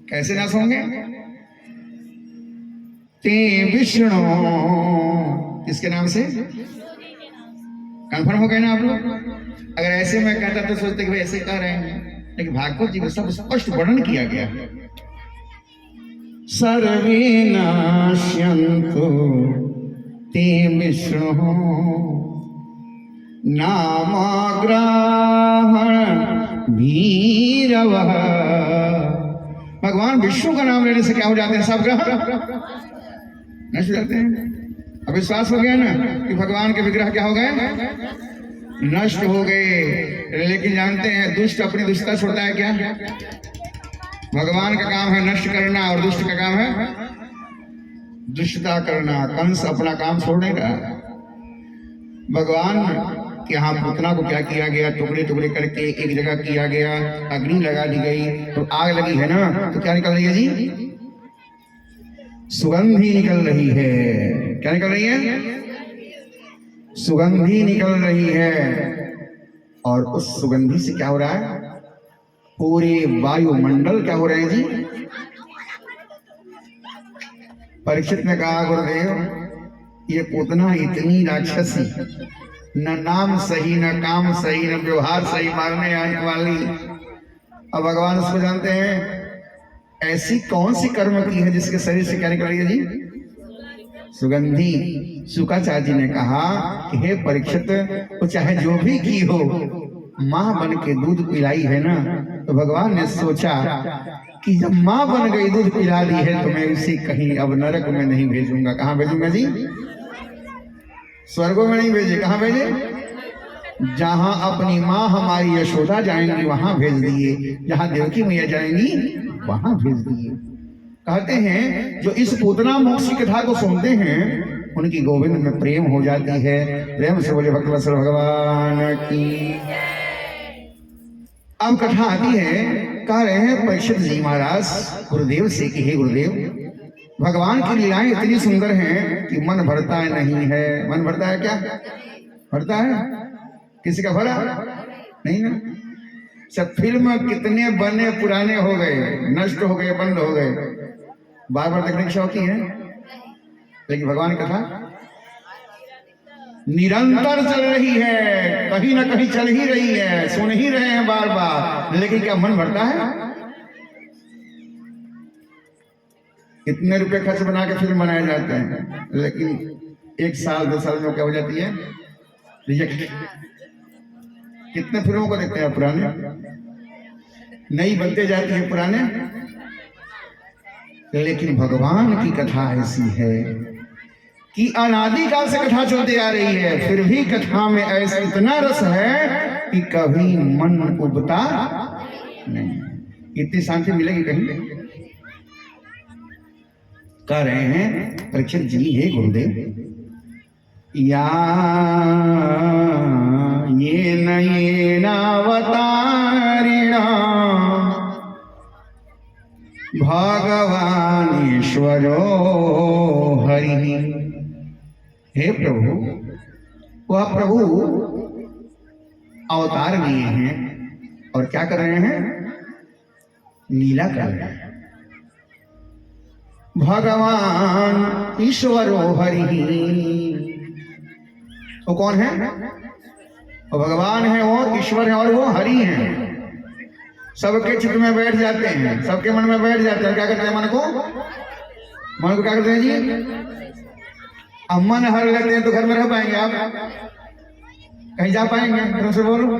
कैसे नाश होंगे? ते विष्णु, किसके नाम से? कंफर्म हो गए ना आप लोग? अगर ऐसे मैं कहता तो सोचते कि भाई ऐसे कह रहे हैं, लेकिन भागवत जी में सब स्पष्ट वर्णन किया गया। सर्वे नाश्यन्तु ते विष्णु नामग्रहण भीरवः। भगवान विष्णु का नाम लेने से क्या हो जाते हैं? सब ग्रह नष्ट हो जाते हैं। अब विश्वास हो गया ना कि भगवान के विग्रह क्या हो गए? नष्ट हो गए। लेकिन जानते हैं दुष्ट अपनी दुष्टता छोड़ता है क्या? भगवान का काम है नष्ट करना और दुष्ट का काम है दुष्टता करना। कंस अपना काम छोड़ नहीं रहा। भगवान के यहाँ पुतना को क्या किया गया? टुकड़े टुकड़े करके एक जगह किया गया, अग्नि लगा दी गई, तो आग लगी है ना, तो क्या निकल रही है जी? सुगंधी निकल रही है। क्या निकल रही है? सुगंधी निकल रही है। और उस सुगंधी से क्या हो रहा है? पूरे वायुमंडल क्या हो रहे हैं जी? परीक्षित ने कहा गुरुदेव ये पूतना इतनी राक्षसी, न नाम सही, न काम सही, न व्यवहार सही, मारने आने वाली। अब भगवान उसको जानते हैं ऐसी कौन सी कर्म की है जिसके शरीर से क्या निकल रही है जी? सुगंधी। शुक्राचार्य जी ने कहा कि हे परीक्षित, वो चाहे जो भी की हो, माँ बन के दूध पिलाई है ना, तो भगवान ने सोचा कि जब माँ बन गई दूध पिला दी है तो मैं उसे कहीं अब नरक में नहीं भेजूंगा। कहाँ भेजूंगा जी? स्वर्गों में नहीं भेजे। कहाँ भेजे? जहां अपनी माँ हमारी यशोदा जाएंगी वहां भेज दिए, जहां देवकी मैया जाएंगी वहां भेज दिए। कहते हैं जो इस पूतना मोक्ष की कथा को सुनते हैं उनकी गोविंद में प्रेम हो जाती है। प्रेम से बोले भक्तवत्सल भगवान की। अब कथा आती है, कह रहे हैं परीक्षित जी महाराज गुरुदेव से कि हे गुरुदेव, भगवान की लीलाएं इतनी सुंदर हैं कि मन भरता नहीं है। मन भरता है क्या? भरता है? किसी का भरा नहीं ना। सब फिल्म कितने बने पुराने हो गए, नष्ट हो गए, बंद हो गए, बार बार देखने की शौकी है। लेकिन भगवान की कथा निरंतर चल रही है, कहीं ना कहीं चल ही रही है, सुन ही रहे हैं बार बार। लेकिन क्या मन भरता है? इतने रुपए खर्च बना के फिल्म बनाए जाते हैं, लेकिन 1 साल 2 साल में क्या हो जाती है? रिजेक्ट। कितने फिल्मों को देखते हैं पुराने, नई बनते जाती है पुराने। लेकिन भगवान की कथा ऐसी है कि अनादिकाल से कथा चलती आ रही है, फिर भी कथा में ऐसा इतना रस है कि कभी मन उबता नहीं। इतनी शांति मिलेगी कहीं? कह रहे हैं परीक्षित जी हे गुरुदेव, या ये नावतारिणा भगवानेश्वरो हरि। हे प्रभु, वह प्रभु अवतार लिए हैं और क्या कर रहे हैं? लीला कर रहे हैं। भगवान ईश्वरो हरि। वो कौन है? वो भगवान है, वो ईश्वर है और वो हरि है। सबके चित्त में बैठ जाते हैं, सबके मन में बैठ जाते हैं। क्या करते हैं? मन को क्या करते हैं जी? अब मन हर लेते हैं तो घर में रह पाएंगे आप? कहीं जा पाएंगे? तुमसे बोलो,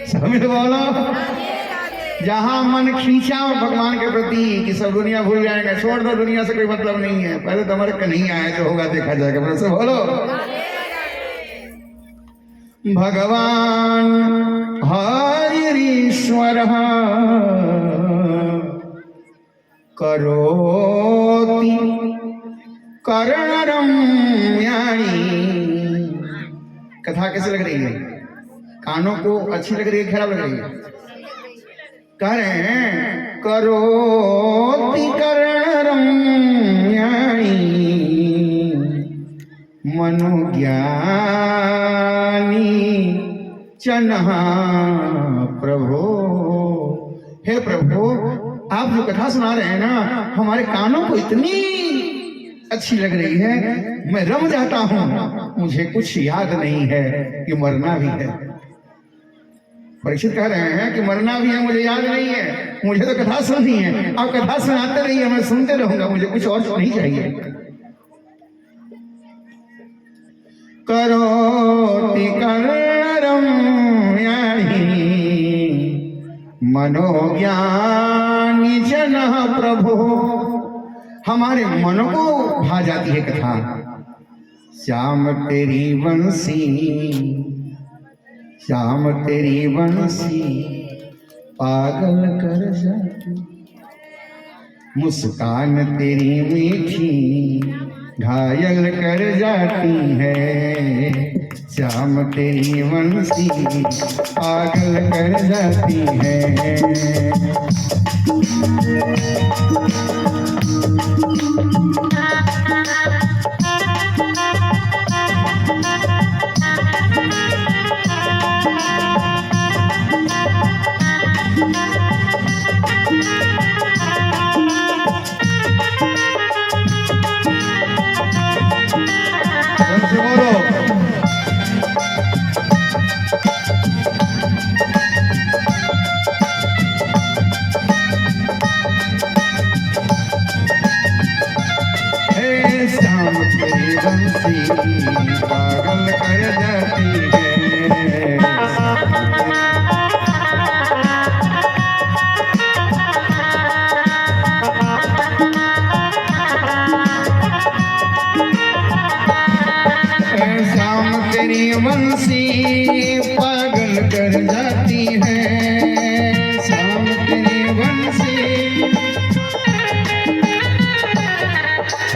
सभी बोलो। जहां मन खींचा भगवान के प्रति कि सब दुनिया भूल जाएंगे, छोड़ दो, दुनिया से कोई मतलब नहीं है, पहले तो हमारे कन्हैया आए, जो होगा देखा जाएगा। बोलो से बोलो। भगवान हरिश्वर करोति करणरम्याणि। कथा कैसे लग रही है? कानों को अच्छी लग रही है, खराब लग रही है? कह रहे हैं करोति करणरम्याणि मनोज्ञानी चनहा प्रभो। हे प्रभु, आप जो कथा सुना रहे हैं ना, हमारे कानों को इतनी अच्छी लग रही है, मैं रम जाता हूं। मुझे कुछ याद नहीं है कि मरना भी है। परीक्षित कह रहे हैं कि मरना भी है, मुझे याद नहीं है, मुझे तो कथा सुननी है। आप कथा सुनाते रहिए, मैं सुनते रहूंगा, मुझे कुछ और नहीं चाहिए। करोति कर्णरम्याणि मनोज्ञानी जनः प्रभो। हमारे मन को भा जाती है कथा। श्याम तेरी बंसी, श्याम तेरी बंसी पागल कर जाती, मुस्कान तेरी मीठी घायल कर जाती है। श्याम तेरी बंसी पागल कर जाती है। पागल कर जाती है। श्याम तेरी बंसी पागल कर जाती है। श्याम तेरी बंसी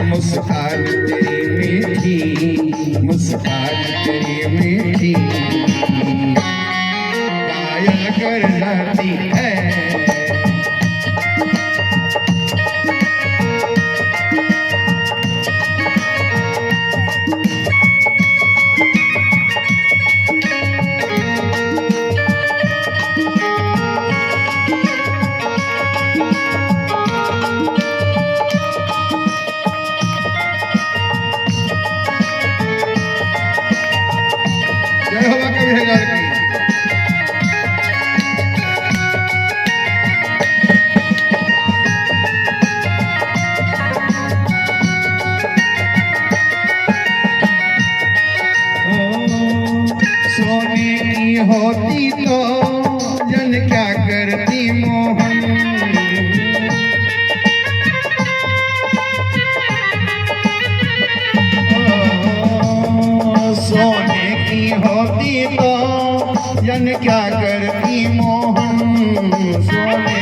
मुस्कान तेरी मीठी, मुस्कान तेरी मीठी घायल कर जाती है। होती तो जन क्या करती मोहन। सोने की होती तो जन क्या करती मोहन। सोने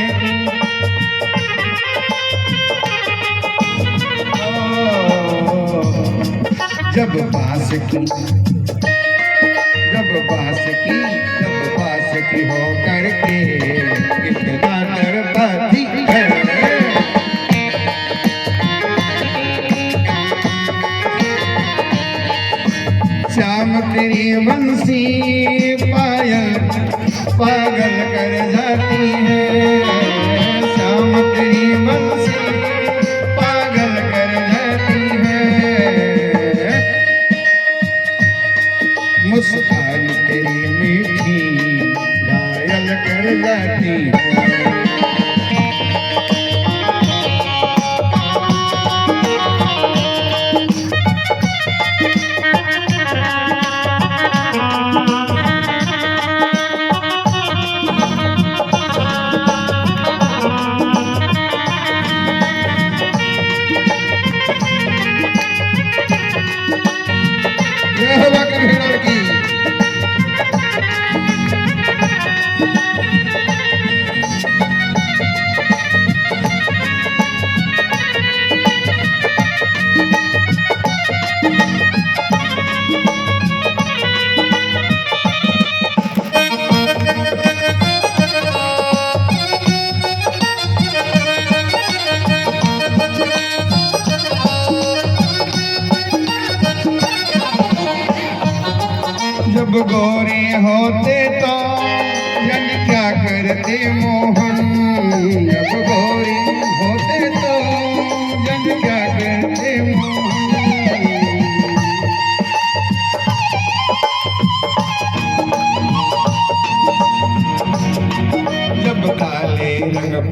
जब पास की, जब पास की, जब पास की हो करके कितना तड़पाती है। श्याम तेरी बंसी पागल कर जाती है। श्याम तेरी बंसी पागल कर जाती है। मुस्कान तेरी मीठी घायल कर जाती है। जब गोरे होते तो जन क्या करते मोहन। जब गोरे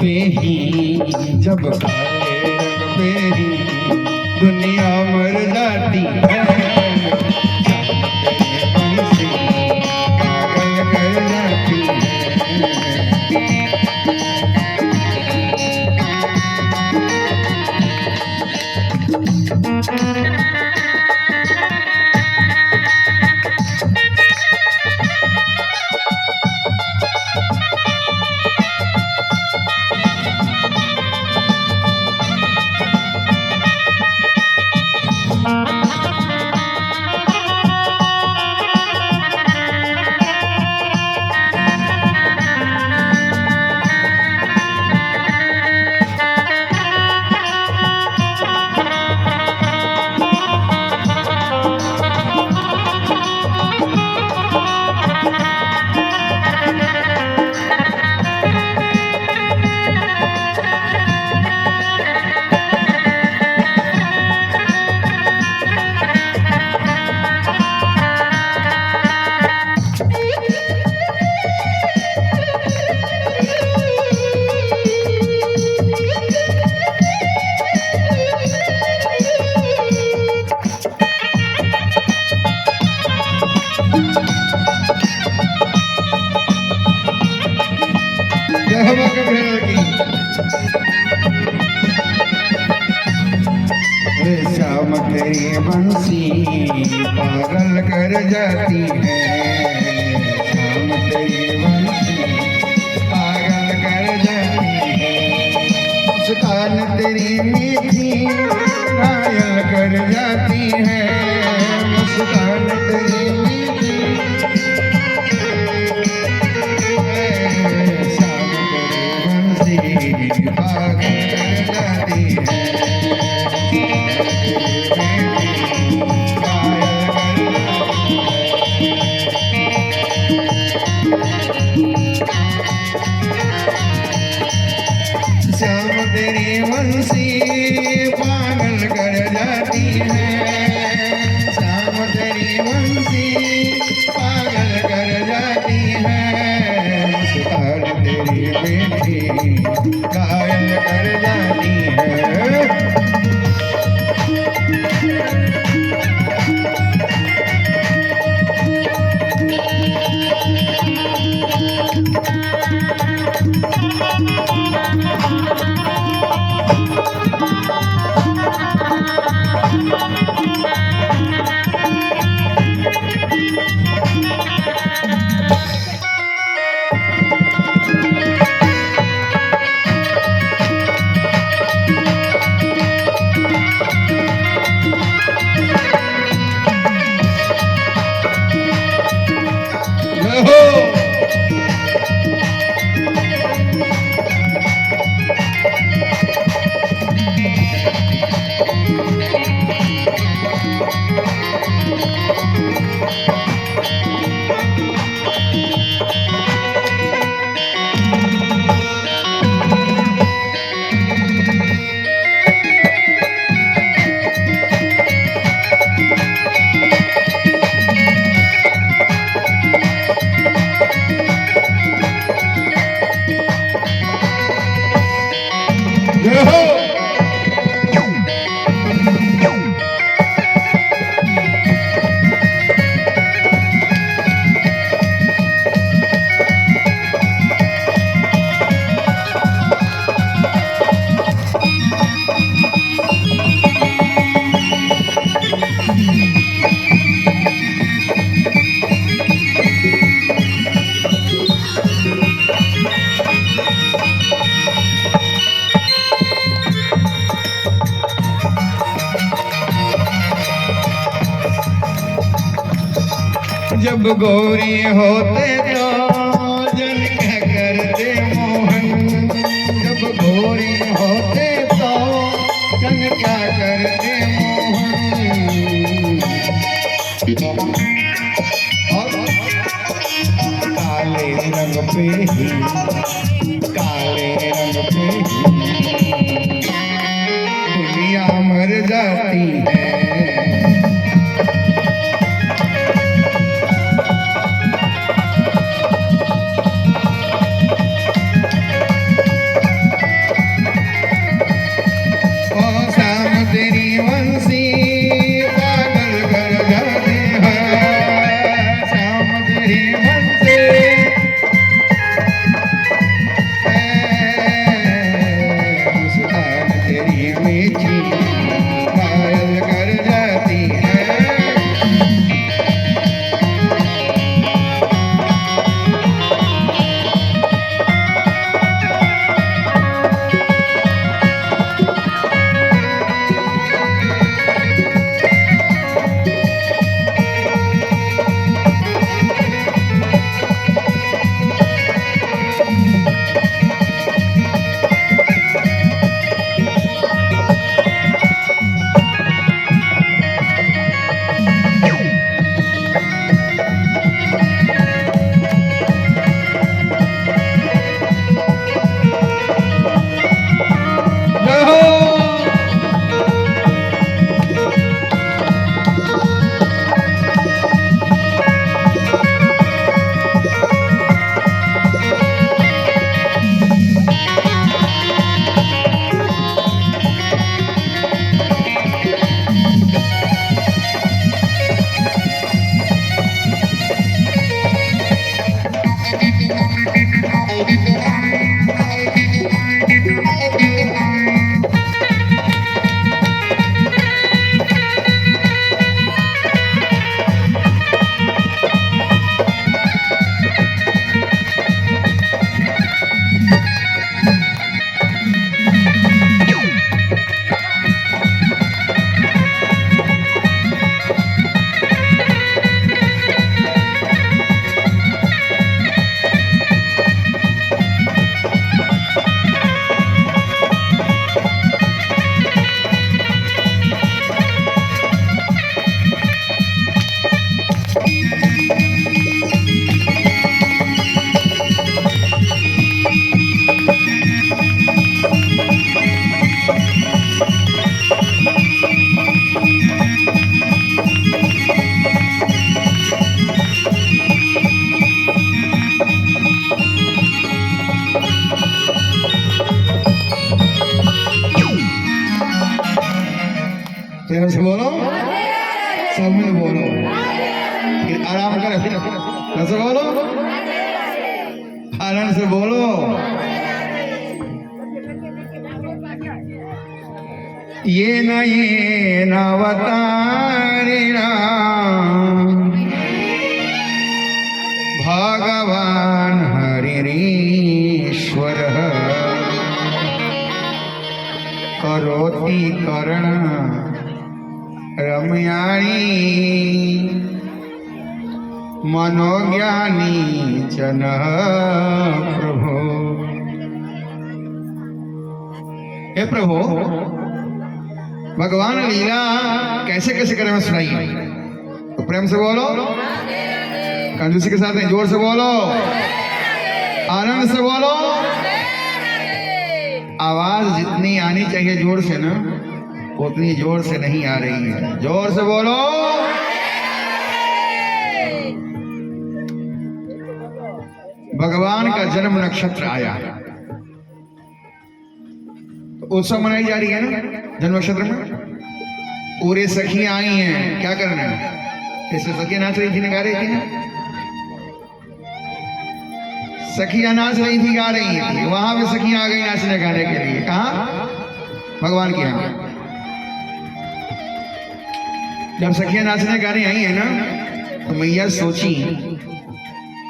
पे ही, जब काले रंग पे ही दुनिया मर जाती है। श्याम तेरी बंसी पागल कर जाती है। श्याम तेरी बंसी पागल कर जाती है। श्याम तेरी बंसी पागल कर जाती है। मुस्कान तेरी मीठी घायल कर जाती है। मुस्कान तेरी मीठी श्याम तेरी बंसी पागल कर जाती है। श्याम तेरी बंसी पागल कर जाती है। श्याम तेरी बंसी पागल कर जाती है। मुस्कान तेरी मीठी घायल कर जाती है। जब गोरी होते तो जन क्या करते मोहन। जब गोरी होते तो जन क्या करते मोहन। और काले रंग पे ही, काले रंग पे ही दुनिया मर जाती है। प्रेम से बोलो, सब में बोलो, फिर आराम करें, फिर कैसे बोलो, आनंद से बोलो। ये न अवतारिणा भगवान हरिरीश्वर करोति करण रम्याणी मनोज्ञानी जन प्रभु। हे प्रभु, भगवान लीला कैसे कैसे करें मैं सुनाइए। तो प्रेम से बोलो, कंजूसी के साथ नहीं, जोर से बोलो, आनंद से बोलो। आवाज जितनी आनी चाहिए जोर से ना, उतनी जोर से नहीं आ रही है। जोर से बोलो। भगवान का जन्म नक्षत्र आया, तो उत्सव मनाई जा रही है ना जन्म नक्षत्र में। पूरे सखियां आई हैं, क्या करना है? ऐसे सखियां नाच रही थी, गा रही थी ना, सखियां नाच रही थी, गा रही थी। वहां पे सखियां आ गई नाचने गाने के लिए। कहा? भगवान के यहाँ। जब सखियां नाचने गाने आई है ना, तो मैया सोची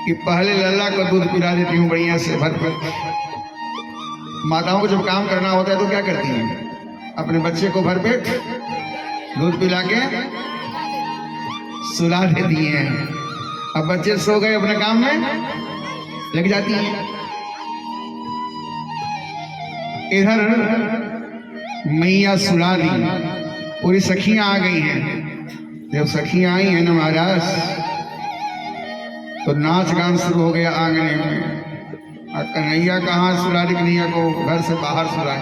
कि पहले लल्ला को दूध पिला देती हूँ बढ़िया से भर कर। माताओं को जब काम करना होता है तो क्या करती हैं? अपने बच्चे को भर पेट दूध पिला के सुला देती हैं। अब बच्चे सो गए, अपने काम में लग जाती हैं। इधर मैया सुला दी, पूरी सखियां आ गई हैं। जब सखियां आई हैं ना महाराज, तो नाच गान शुरू हो गया आंगने में। कन्हैया कहाँ सुला दी, कन्हैया को घर से बाहर सुलाए।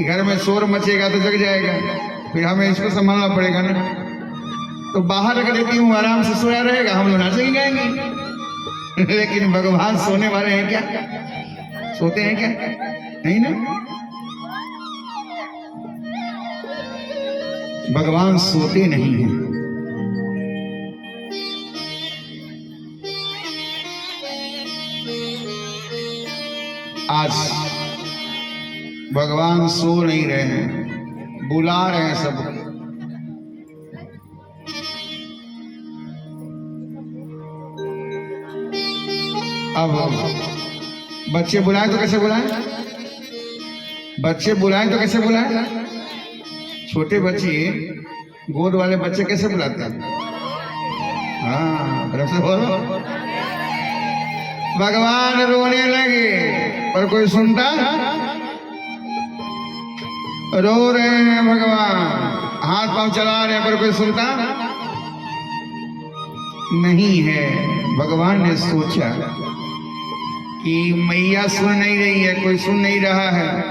घर में शोर मचेगा तो जग जाएगा, फिर हमें इसको संभालना पड़ेगा ना। तो बाहर रख देती हूँ, आराम से सोया रहेगा, हम लोग नाचेंगे गाएंगे। लेकिन भगवान सोने वाले हैं क्या? सोते हैं क्या? नहीं ना, भगवान सोते नहीं हैं। आज भगवान सो नहीं रहे हैं, बुला रहे हैं सब। अब बच्चे बुलाए तो कैसे बुलाए? बच्चे बुलाए तो कैसे बुलाए? छोटे बच्चे, गोद वाले बच्चे कैसे बुलाते हैं? हाँ, तरफ से बोलो। भगवान रोने लगे, पर कोई सुनता? रो रहे हैं भगवान, हाथ पांव चला रहे हैं, पर कोई सुनता नहीं है। भगवान ने सोचा कि मैया सुन नहीं रही है, कोई सुन नहीं रहा है,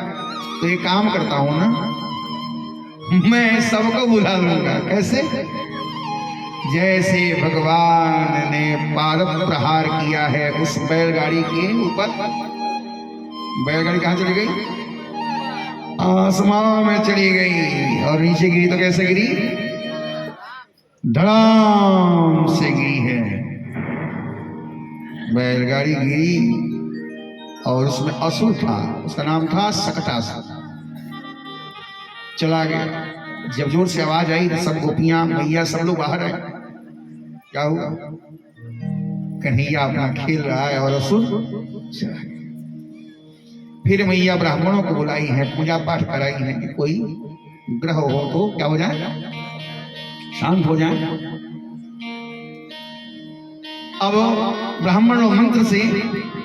तो ये काम करता हूं ना, मैं सबको बुला लूंगा। कैसे? जैसे भगवान ने पारक प्रहार किया है उस बैलगाड़ी के ऊपर। बैलगाड़ी कहां चली गई? आसमान में चली गई, और नीचे गिरी तो कैसे गिरी? धड़ाम से गिरी है बैलगाड़ी, गिरी। और उसमें असुर था, उसका नाम था सकटासुर। चला गया। जब जोर से आवाज आई तो सब गोपियां, मैया, सब लोग बाहर आए। क्या हुआ? कन्हैया अपना खेल रहा है और असुर चला गया। फिर मैया ब्राह्मणों को बुलाई है, पूजा पाठ कराई है कि कोई ग्रह हो तो क्या हो जाए, शांत हो जाए। अब ब्राह्मण लोग मंत्र से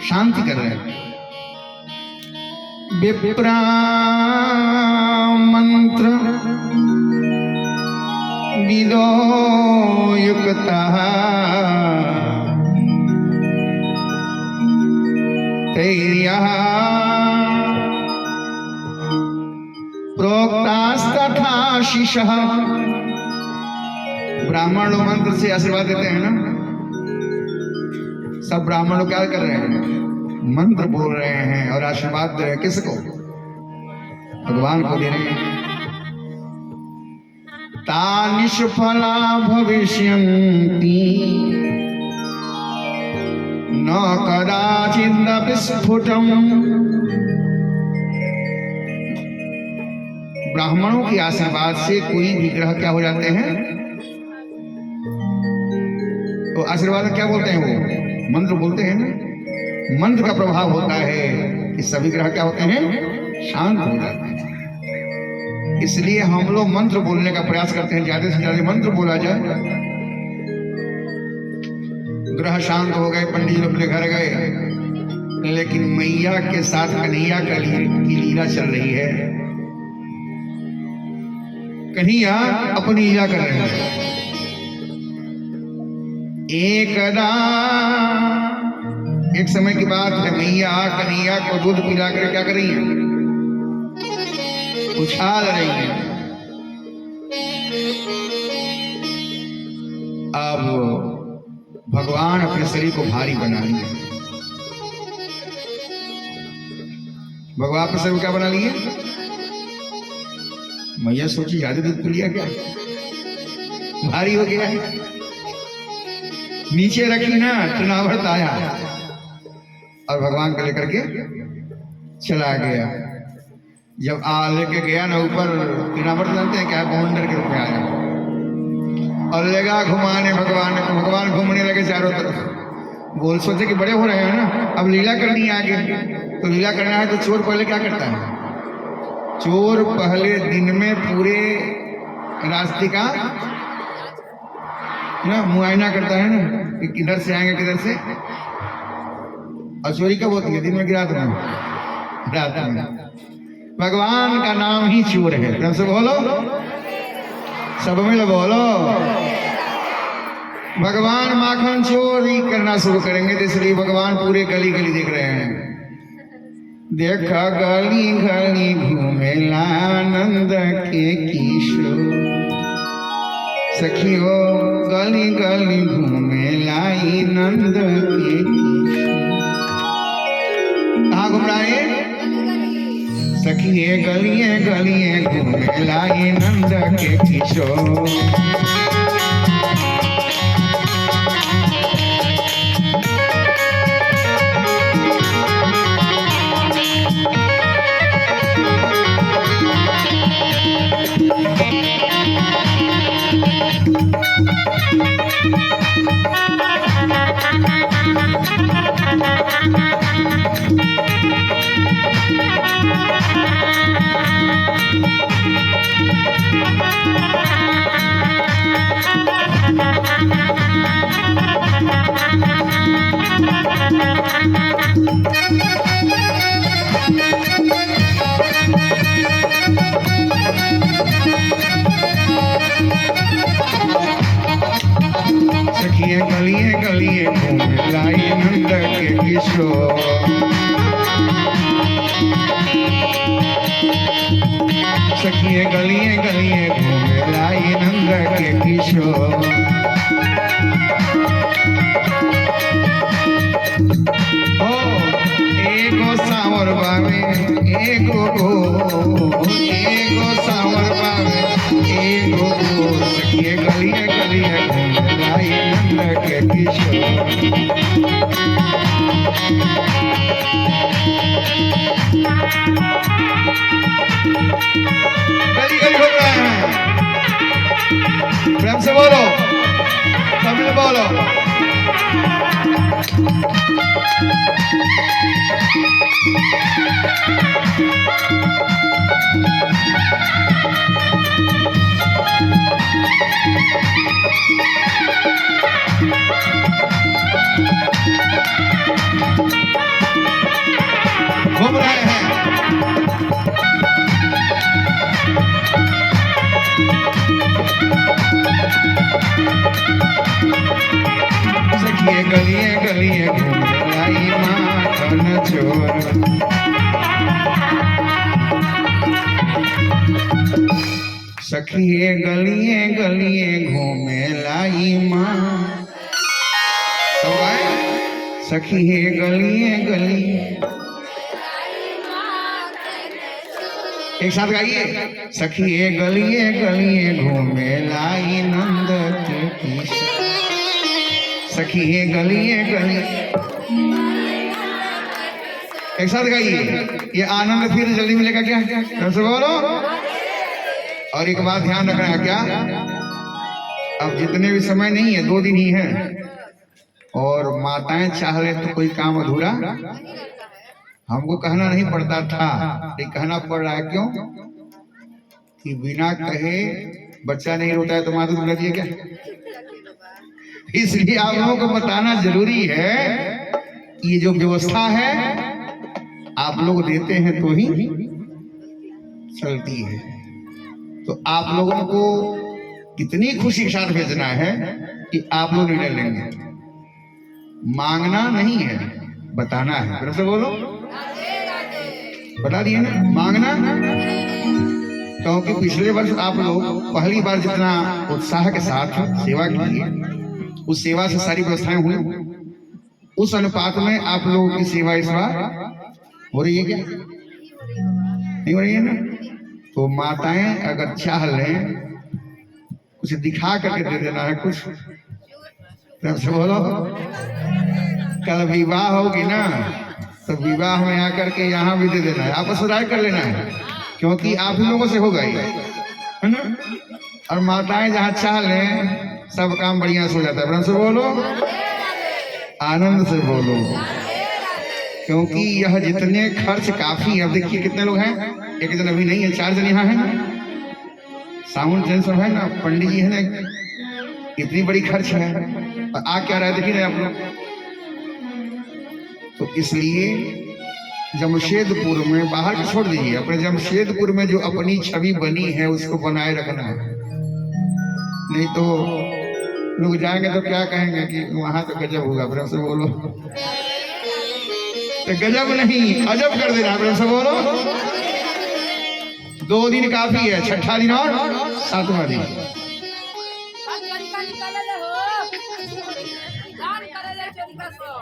शांति कर रहे हैं। विप्रा मंत्र विदो युक्ता तैर्या प्रोक्तास्तथा शिशः। ब्राह्मण लोग मंत्र से आशीर्वाद देते हैं ना। सब ब्राह्मण लोग क्या कर रहे हैं? मंत्र बोल रहे हैं और आशीर्वाद दे रहे हैं। किसको? भगवान को दे रहे हैं। ता निष्फला भविष्यन्ति न कदाचिदपि स्फुटम्। ब्राह्मणों के आशीर्वाद से कोई भी ग्रह क्या हो जाते हैं, तो आशीर्वाद क्या बोलते हैं, वो मंत्र बोलते हैं ना। मंत्र का प्रभाव होता है कि सभी ग्रह क्या होते हैं, शांत हो जाते हैं। इसलिए हम लोग मंत्र बोलने का प्रयास करते हैं, ज्यादा से ज्यादा मंत्र बोला जाए। ग्रह शांत हो गए, पंडित जी अपने घर गए, लेकिन मैया के साथ कन्हैया की लीला चल रही है। कन्हैया अपनी लीला कर रहे हैं। एक समय की बात है, मैया कन्हैया को दूध पिला कर क्या कर रही है, उछाल रही है। अब भगवान अपने शरीर को भारी बना लिए। भगवान अपने शरीर को क्या बना लिए, मैया सोची ज्यादा दूध पी लिया क्या, भारी हो गया है। नीचे रखी ना, तृणावर्त आया और भगवान को लेकर के चला गया। जब लेके गया ना ऊपर, तृणावर्त जानते हैं क्या, बाउंडर के रूप में आया और लेगा घुमाने भगवान को। भगवान घूमने लगे चारों तरफ। बोल सोचे कि बड़े हो रहे हैं ना, अब लीला करनी है आगे, तो लीला करना है। तो चोर पहले क्या करता है, चोर पहले दिन में पूरे रास्ते का ना मुआयना करता है ना, कि किधर से आएंगे किधर से। और चोरी कब होती है, दिन में कि रात में, रात में। भगवान का नाम ही चोर है। प्रेम से बोलो, सब में बोलो। भगवान माखन चोरी करना शुरू करेंगे, तो इसलिए भगवान पूरे गली गली देख रहे हैं। देखा गली गली घूमेला आनंद के किशोर, सखियो गली गली घूमेला नंद के किशोर। कहाँ घूम रहा है, सखिए गलिए गलिए घूमेला नंद के किशोर। सखिए गलिए गलिए घूमेला नंद के किशोर। सखिए गलिए गलिए घूमेला नंद के किशोर। ओ एगो सांवर बावे एगो सांवर बावे एगो। सखिए गलिए गलिए घूमेला नंद के किशोर। गली गली घूम रहे हैं। प्रेम से बोलो, तमिल बोलो। घूम रहे हैं। सखिए गलिए गलिए घूमेला माखन चोर। सखिए गलिए गलिए घूमेला माँ। सखिए गलिए गलिए एक साथ गाइए। सखिए गलिए गलिए घूमे लाई नंद के किशोर। सखिए गलिए गलिए, एक साथ गाइए। ये आनंद फिर जल्दी मिलेगा क्या? कैसे बोलो। और एक बात ध्यान रखना है, क्या अब जितने भी समय नहीं है, 2 दिन ही है, और माताएं चाह रहे तो कोई काम अधूरा हमको कहना नहीं पड़ता था, लेकिन कहना पड़ रहा है। क्यों? कि बिना कहे बच्चा नहीं रोता है तो माँ दूध रखिए क्या? इसलिए आप लोगों को बताना जरूरी है। ये जो व्यवस्था है आप लोग देते हैं तो ही चलती है। तो आप लोगों को कितनी खुशी के साथ भेजना है कि आप लोग निर्णय लेंगे। मांगना नहीं है, बताना है। फिर से बोलो, बता दिए ना, मांगना। क्योंकि पिछले वर्ष आप लोग पहली बार जितना उत्साह के साथ सेवा की, उस सेवा से सारी व्यवस्थाएं हुई, उस अनुपात में आप लोगों की सेवा इस बार हो रही है क्या? नहीं हो रही है ना? तो माताएं अगर चाह लें, कुछ दिखा करके दे देना है कुछ। तो बोलो, कल विवाह होगी ना, तो विवाह में आकर के यहाँ भी दे देना है, आपस में राय कर लेना है, क्योंकि आप ही लोगों से होगा ही, है ना? और माताएं जहाँ चाह लें सब काम बढ़िया से हो जाता है। ब्रह्म से बोलो, आनंद से बोलो, क्योंकि यह जितने खर्च काफी है। अब देखिए कितने लोग हैं, एक जन अभी नहीं है, 4 जन यहाँ है, साउंड जन सब है ना, पंडित जी है ना, इतनी बड़ी खर्च है। और आ क्या रहा है देखिए आप लोग। तो इसलिए जमशेदपुर में, बाहर को छोड़ दीजिए, अपने जमशेदपुर में जो अपनी छवि बनी है उसको बनाए रखना है। नहीं तो लोग जाएंगे तो क्या कहेंगे कि वहां तो गजब होगा। ब्रह्म से बोलो, तो गजब नहीं अजब कर देना। ब्रह्म से बोलो, 2 दिन काफी है, 6ठा दिन और 7वां दिन।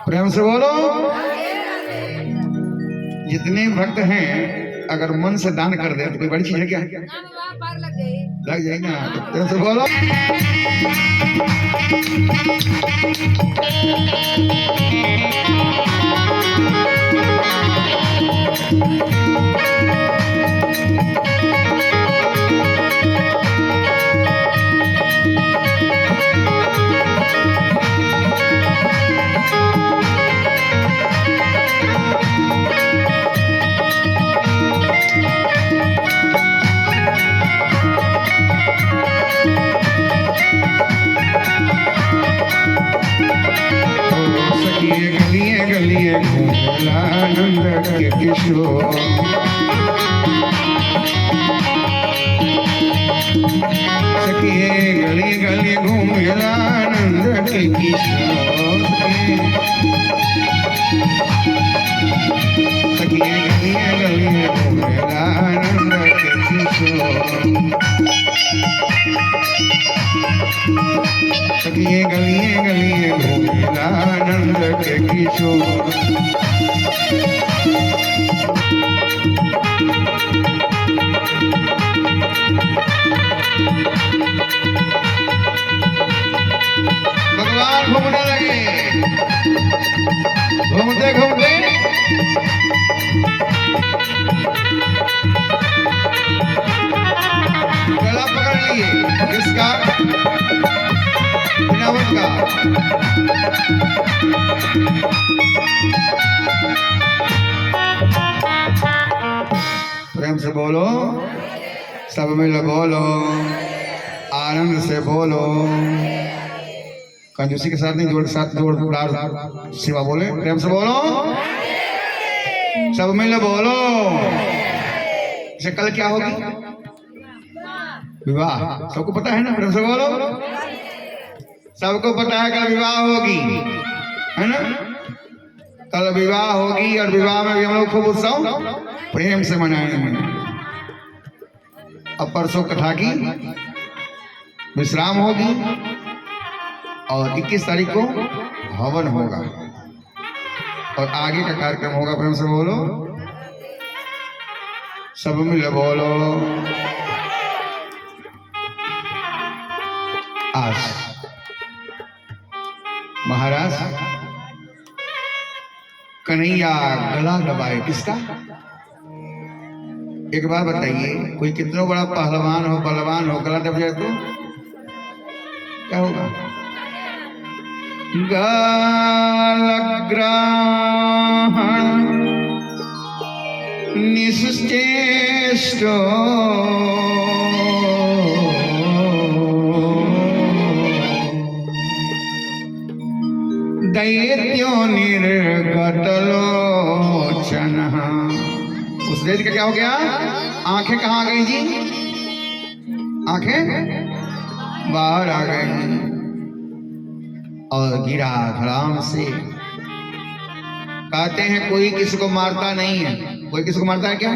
प्रेम से बोलो, जितने भक्त हैं अगर मन से दान कर दे तो कोई बड़ी चीज है क्या? लग जाए ना। तो प्रेम से बोलो, गलिए गलिए घूमेला नंद के किशोर। सखिए गली गली घूमेला नंद के किशोर। सखिए गलिए गलिए घूमेला नंद के किशोर। सखिए गलिए गलिए घूमेला नंद के किशोर। भगवान घूमने लगे, घूमते घूमते गला पकड़ लिए। किसका? बिनावट का। प्रेम से बोलो, सब मिल बोलो, आनंद से बोलो। कंजूसी के साथ नहीं, जोरदार सेवा बोले। प्रेम से बोलो, सब मिल बोलो। कल क्या होगी? विवाह। सबको पता है ना? प्रेम से बोलो, सबको पता है कल विवाह होगी, है ना? कल विवाह होगी और विवाह में भी हम लोग खूब उत्सव प्रेम से मनाएंगे। अब परसों कथा की विश्राम होगी और 21 तारीख को हवन होगा और आगे का कार्यक्रम होगा। प्रेम से बोलो, सब मिल बोलो आस। महाराज कन्हैया गला दबाए किसका? एक बार बताइए, कोई कितना बड़ा पहलवान हो, बलवान हो, गला दब जाए तो क्या होगा? गालग्राहण निश्चेष्टो दैत्यो निर्गतलोचन। उस दैत्य का क्या हो गया? आंखें कहाँ आ गई जी? आंखें बाहर आ गई और गिरा धड़ाम से। कहते हैं कोई किसी को मारता नहीं है। कोई किसी को मारता है क्या?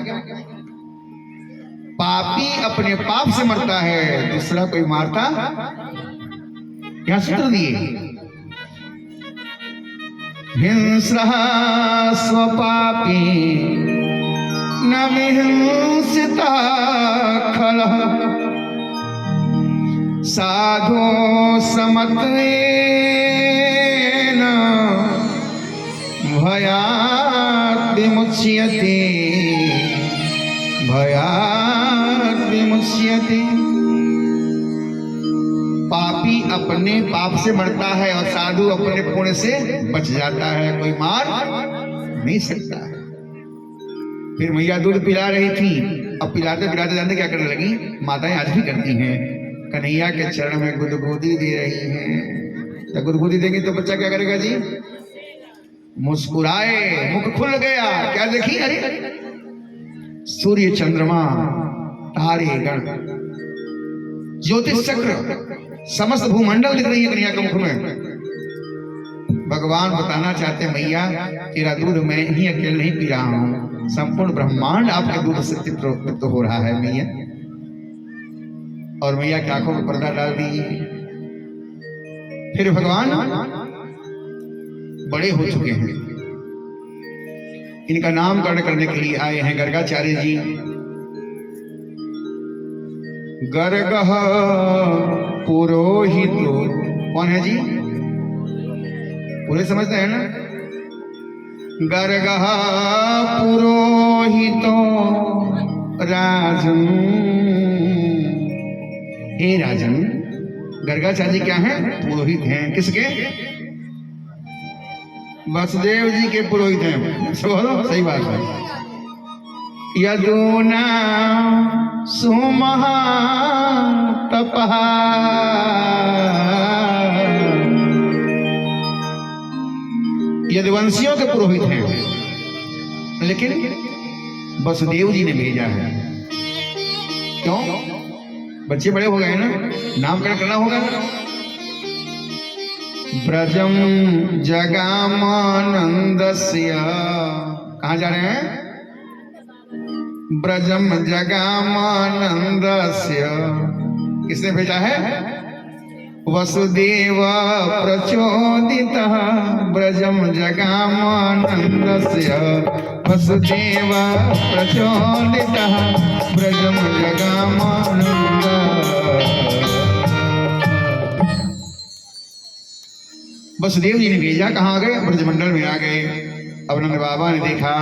पापी अपने पाप से मरता है, दूसरा कोई मारता। क्या सूत्र दिए? हिंस्रः स्वपापी न विहिंसिता खलः साधो समत्वेन भयात् विमुच्यते भयात् विमुच्यते। पापी अपने पाप से मरता है और साधु अपने पुण्य से बच जाता है, कोई मार नहीं सकता है। फिर मैया दूध पिला रही थी, अब पिलाते पिलाते जानते क्या करने लगी? माताएं आज भी करती हैं, कन्हैया के चरण में गुदगुदी दे रही हैं। तो गुदगुदी देंगे तो बच्चा क्या करेगा जी? मुस्कुराए, मुख खुल गया। क्या देखी? अरे सूर्य चंद्रमा तारे गण ज्योतिष चक्र समस्त भूमंडल दिख रही है कन्हैया के मुख में। भगवान बताना चाहते हैं मैया तेरा दूध मैं ही अकेले नहीं पी रहा हूं, संपूर्ण ब्रह्मांड आपके दूध से तृप्त हो रहा है मैया। और मैया की आंखों में पर्दा डाल दी। फिर भगवान बड़े हो चुके हैं, इनका नामकरण करने के लिए आए हैं गर्गाचार्य जी। गर्गः पुरोहितो कौन है जी? पूरे समझते हैं ना? गर्गः पुरोहितो राजन। हे राजन, गर्गाचार्य जी क्या हैं? पुरोहित हैं। किसके? वसुदेव जी के पुरोहित हैं। बोलो सही बात है। यदूना सुमहा तपः यदुवंशियों के पुरोहित हैं, लेकिन वसुदेव जी ने भेजा है। क्यों? बच्चे बड़े हो गए ना, नामकरण करना होगा। ब्रजम जगामानंदस्य। कहाँ जा रहे हैं? ब्रजम जगामानंदस्य। किसने भेजा है? वसुदेव प्रचोदितः ब्रजम जगामानंदस्य। वसुदेव प्रचोदितः ब्रजम जगामानंद। वसुदेव जी ने भेजा। कहाँ आ गए? ब्रजमंडल में आ गए। अब नंद बाबा ने देखा,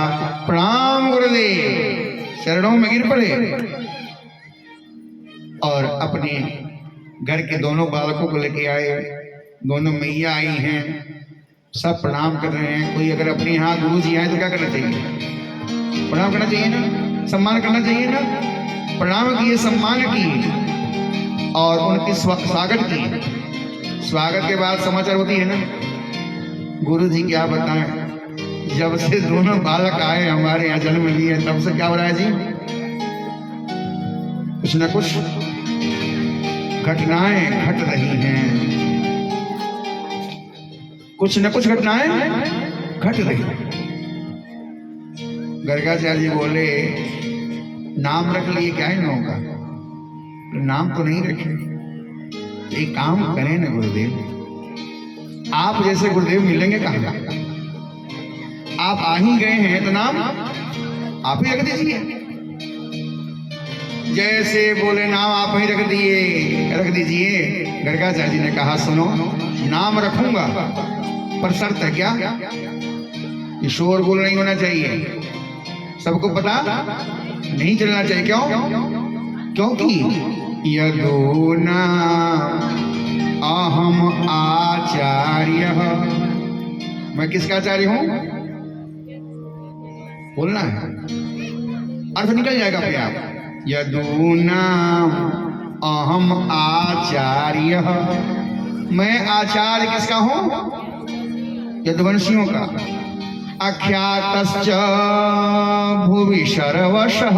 प्रणाम गुरुदेव, चरणों में गिर पड़े और अपने घर के दोनों बालकों को लेके आए। दोनों मैया आई हैं, सब प्रणाम कर रहे हैं। कोई अगर अपने यहाँ गुरु जी आए तो क्या करना चाहिए? प्रणाम करना चाहिए ना, सम्मान करना चाहिए ना। प्रणाम किए, सम्मान किए और उनकी स्वागत किए। स्वागत के बाद समाचार होती है ना। गुरु जी क्या बताएं, जब से दोनों बालक आए हमारे यहाँ जन्म लिए तब से क्या हो रहा है जी? कुछ न कुछ घटनाएं घट रही हैं, कुछ न कुछ घटनाएं घट रही हैं। गर्गाचार्य जी बोले, नाम रख लिए क्या है ना होगा? नाम तो नहीं रखे। एक काम करें ना गुरुदेव, आप जैसे गुरुदेव मिलेंगे कहाँ? आप आ ही गए हैं तो नाम आप ही रख दीजिए। जैसे बोले नाम आप ही रख दीजिए। गर्गाचार्य जी ने कहा सुनो, नाम रखूंगा पर शर्त है क्या, ये शोरगुल नहीं होना चाहिए, सबको पता नहीं चलना चाहिए। क्यों? क्योंकि यदूना अहम आचार्य, मैं किसका आचार्य हूं बोलना है, अर्थ निकल जाएगा अपने आप। यदूना अहम आचार्य, मैं आचार्य किसका हूं? यदुवंशियों का। अख्यातश्च भुवि सर्वशः,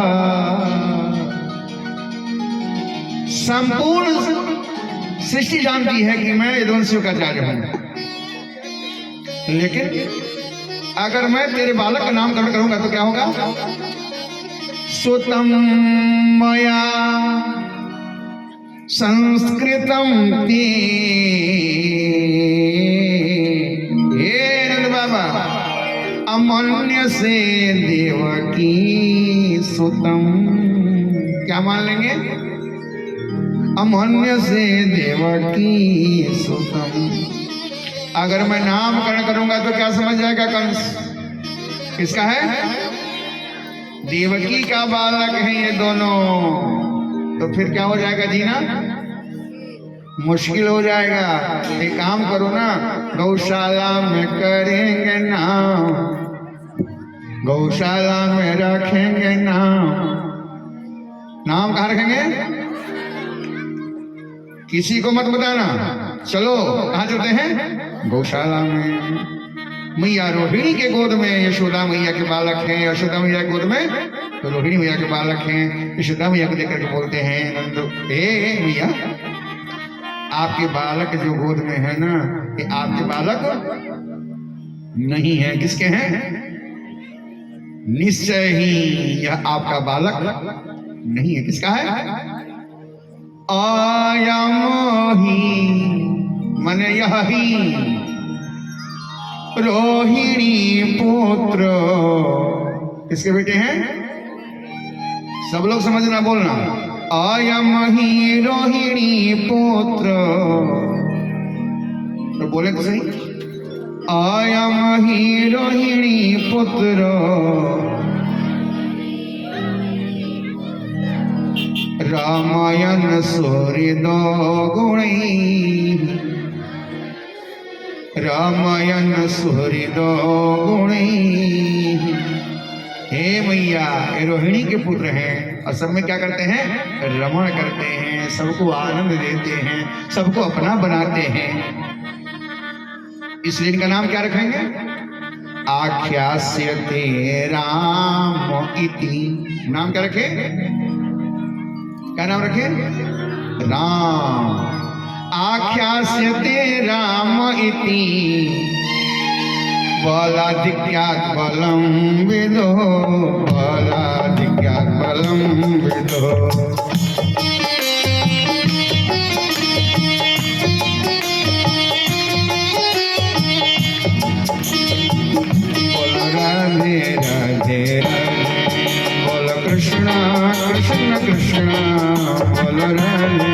संपूर्ण सृष्टि जानती है कि मैं यदुवंशियों का आचार्य हूं। लेकिन अगर मैं तेरे बालक का नामकरण करूंगा तो क्या होगा? सुतम मया संस्कृतम ते, हे नंद बाबा, अमन्य से देवकी सुतम, क्या मान लेंगे? अमन्य से देवकी सुतम। अगर मैं नामकरण करूंगा तो क्या समझ जाएगा कंस? किसका है? देवकी का बालक है ये दोनों। तो फिर क्या हो जाएगा जीना? मुश्किल हो जाएगा। एक काम करो ना, गौशाला में करेंगे नाम, गौशाला में रखेंगे नाम। नाम कहाँ रखेंगे? किसी को मत बताना। चलो कहाँ चलते हैं? गौशाला में। मैया रोहिणी के गोद में यशोदा मैया के बालक हैं, यशोदा मैया के गोद में तो रोहिणी मैया के बालक हैं। यशोदा मैया को देखकर के बोलते हैं नंद, हे मैया, आपके बालक जो गोद में है ना, ये आपके बालक नहीं है। किसके हैं? निश्चय ही यह आपका बालक नहीं है। किसका है? आयम ही, माने यह ही, रोहिणी पुत्र। किसके बेटे हैं? सब लोग समझना, बोलना। आयम ही रोहिणी पुत्र, तो बोले तो सही। आयम ही रोहिणी पुत्र, रामायण सूर्य गुणी, रामायण सुहृद गुणी। हे मैया, ये रोहिणी के पुत्र हैं और सब में क्या करते हैं? रमण करते हैं, सबको आनंद देते हैं, सबको अपना बनाते हैं। इसलिए इनका नाम क्या रखेंगे? आख्यास्यते राम इति। नाम क्या रखे? क्या नाम रखे? राम। आख्यास्यते राम इति, बलाधिक्यात् बलं विदो, बलाधिक्यात् बलं विदो। बोल राधे राधे राधे, बोल कृष्ण कृष्ण कृष्ण, बोल राधे।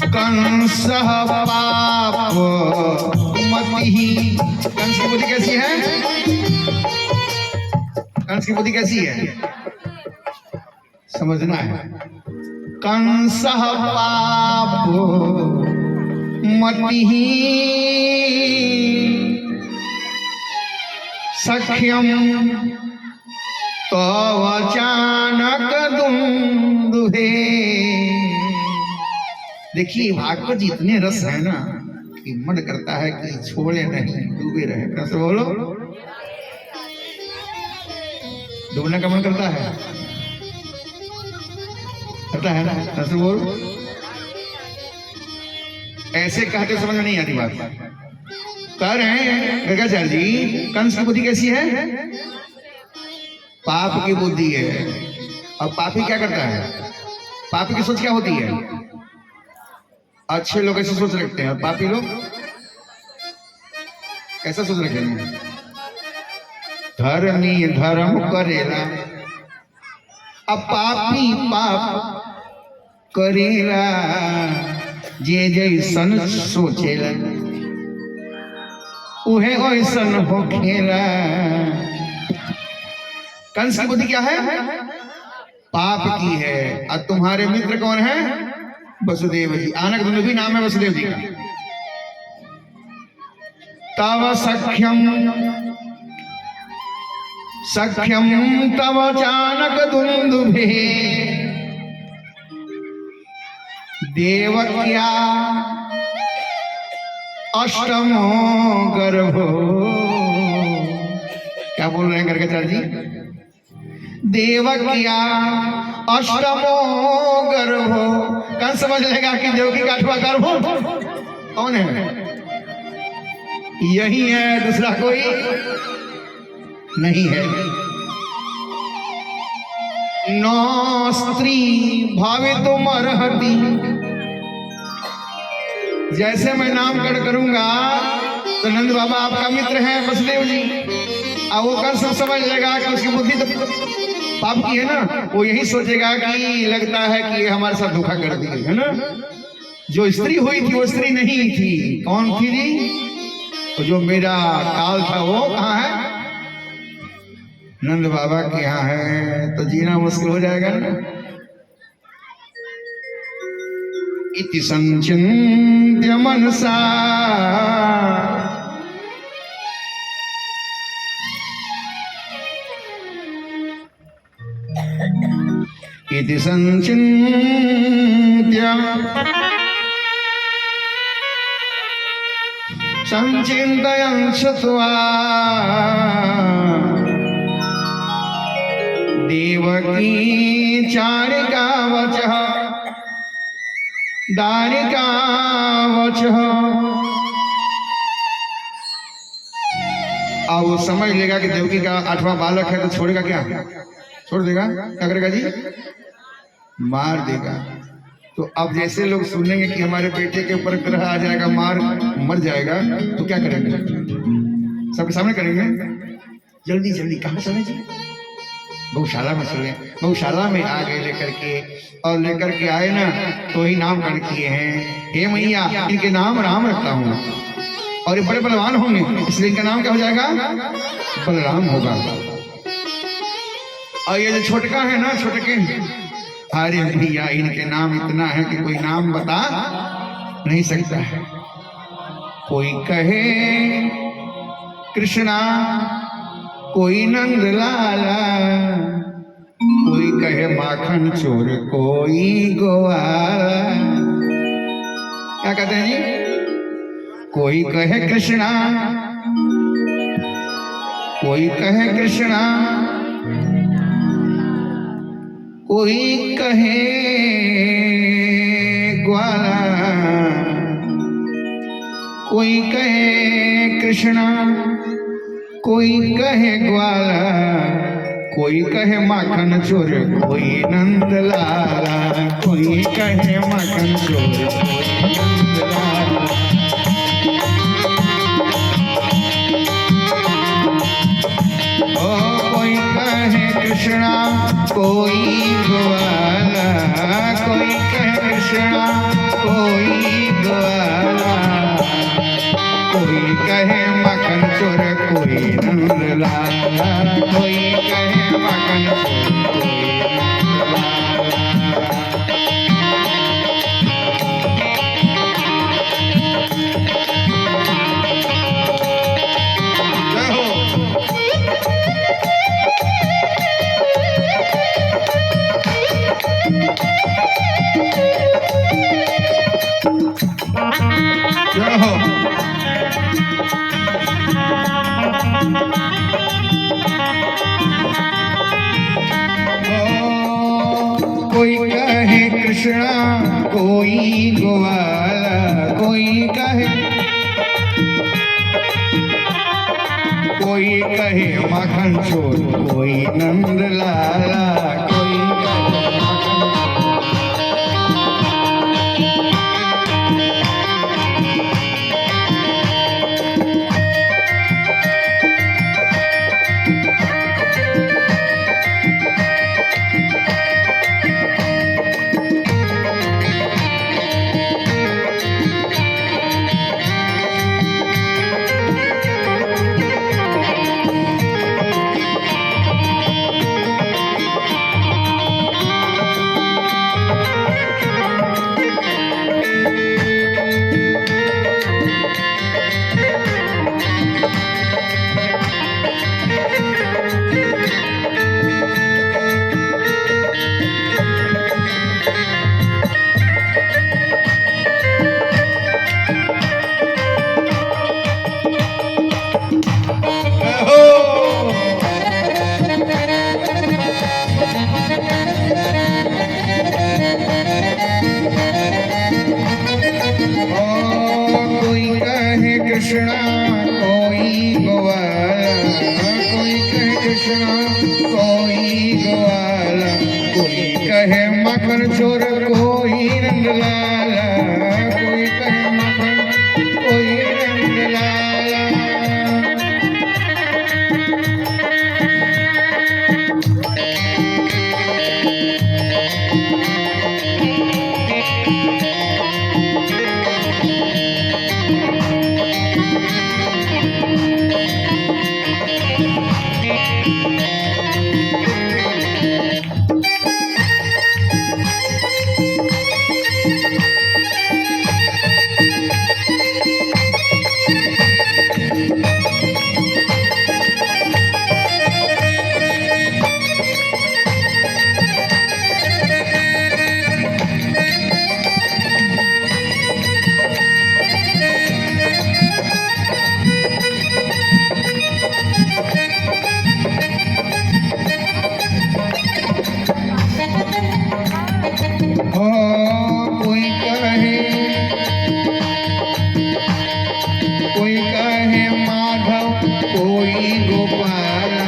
कंस पाप मति। कंस की बुद्धि कैसी है? कंस की बुद्धि कैसी है समझना है। कंस पाप मति सख्यम तो अचानक दुंदुहे। देखिए भागवत जी इतने रस है ना कि मन करता है कि छोड़े नहीं, डूबे रहे। कैसे बोलो? डूबने का मन करता है ना? कैसे बोल? ऐसे कहते समझ में नहीं आती बात। कह रहे हैं गर्गाचार्य जी, कंस की बुद्धि कैसी है? पाप की बुद्धि है। और पापी क्या करता है? पापी की सोच क्या होती है? अच्छे लोग ऐसे सोच रखते हैं और पापी लोग कैसा सोच रखे हैं? धर्मी धर्म करेला अब पापी पाप करेला, जे जैसन सोचेला उहे ऐसन होखेला। कंस की बुद्धि क्या है? पाप की है। और तुम्हारे मित्र कौन है? वसुदेव जी। आनक दोनों भी नाम है वसुदेव जी का। तव सख्यम सख्यम तव चानक दुंदुभे देवक्या अष्टमो गर्भो। क्या बोल रहे हैं गर्गाचार्य जी? देवक्या अष्टमो गर्भो। कौन समझ लेगा कि देवकी का 8वां गर्भ कौन है? यही है, दूसरा कोई नहीं है। नौ स्त्री भावितुम अर्हति। जैसे मैं नामकरण करूंगा तो नंद बाबा आपका मित्र है वसुदेव जी, और वो कर सब समझ लेगा कि उसकी बुद्धि तो पाप की है ना। वो यही सोचेगा कि लगता है कि ये हमारे साथ धोखा कर दी है ना। जो स्त्री हुई थी वो स्त्री नहीं थी। कौन थी जी? तो जो मेरा काल था वो कहाँ है? नंद बाबा के यहाँ है। तो जीना मुश्किल हो जाएगा ना। इति संचिन्त्य मनसा इति संचिन्त्य संचिन्तयन् श्रुत्वा देवकी चारिका वचः दारिका वचः। अब वो समझ लेगा कि देवकी का 8वां बालक है तो छोड़ेगा क्या? छोड़ देगा? क्या करेगा जी? मार देगा। तो अब जैसे लोग सुनेंगे कि हमारे बेटे के ऊपर ग्रह आ जाएगा, मर जाएगा, तो क्या करेंगे? सबके सामने करेंगे। जल्दी जल्दी कहाँ चले जी? गौशाला में चले। गौशाला में आ गए लेकर के, और लेकर के आए ना तो ही नामकरण किए हैं। हे मैया, इनके नाम राम रखता हूँ, और ये बड़े बलवान होंगे, इसलिए इनका नाम क्या हो जाएगा? बलराम होगा। और ये जो छोटका है ना, छोटके, अरे भैया इनके नाम इतना है कि कोई नाम बता नहीं सकता है। कोई कहे कृष्णा, कोई नंद लाला, कोई कहे माखन चोर, कोई गोवाला। क्या कहते हैं जी? कोई कहे कृष्णा, कोई कहे कृष्णा, कोई कहे ग्वाला, कोई कहे कृष्णा, कोई कहे ग्वाला, कोई कहे माखन चोर, कोई नंद लाला, कोई कहे माखन चोर, कोई नंद लाला। ओ कोई कहे कृष्णा, कोई ग्वाला, कोई कहे कृष्णा, कोई ग्वाला, कोई कहे माखन चोर, कोई नंद लाला, कोई कहे माखन चोर, कोई नंद लाला। कोई कहे कृष्णा, कोई ग्वाला, कोई कहे, कोई कहे माखन चोर, कोई नंद लाला, कोई कहे माखन चोर। गोवाला, कोई कहे कृष्णा कोई गोवाला, कोई कहे मखन चोर कोई नंदलाला, कोई कहे मखन कोई नंदलाला। कोई कहे माधव कोई गोपाला,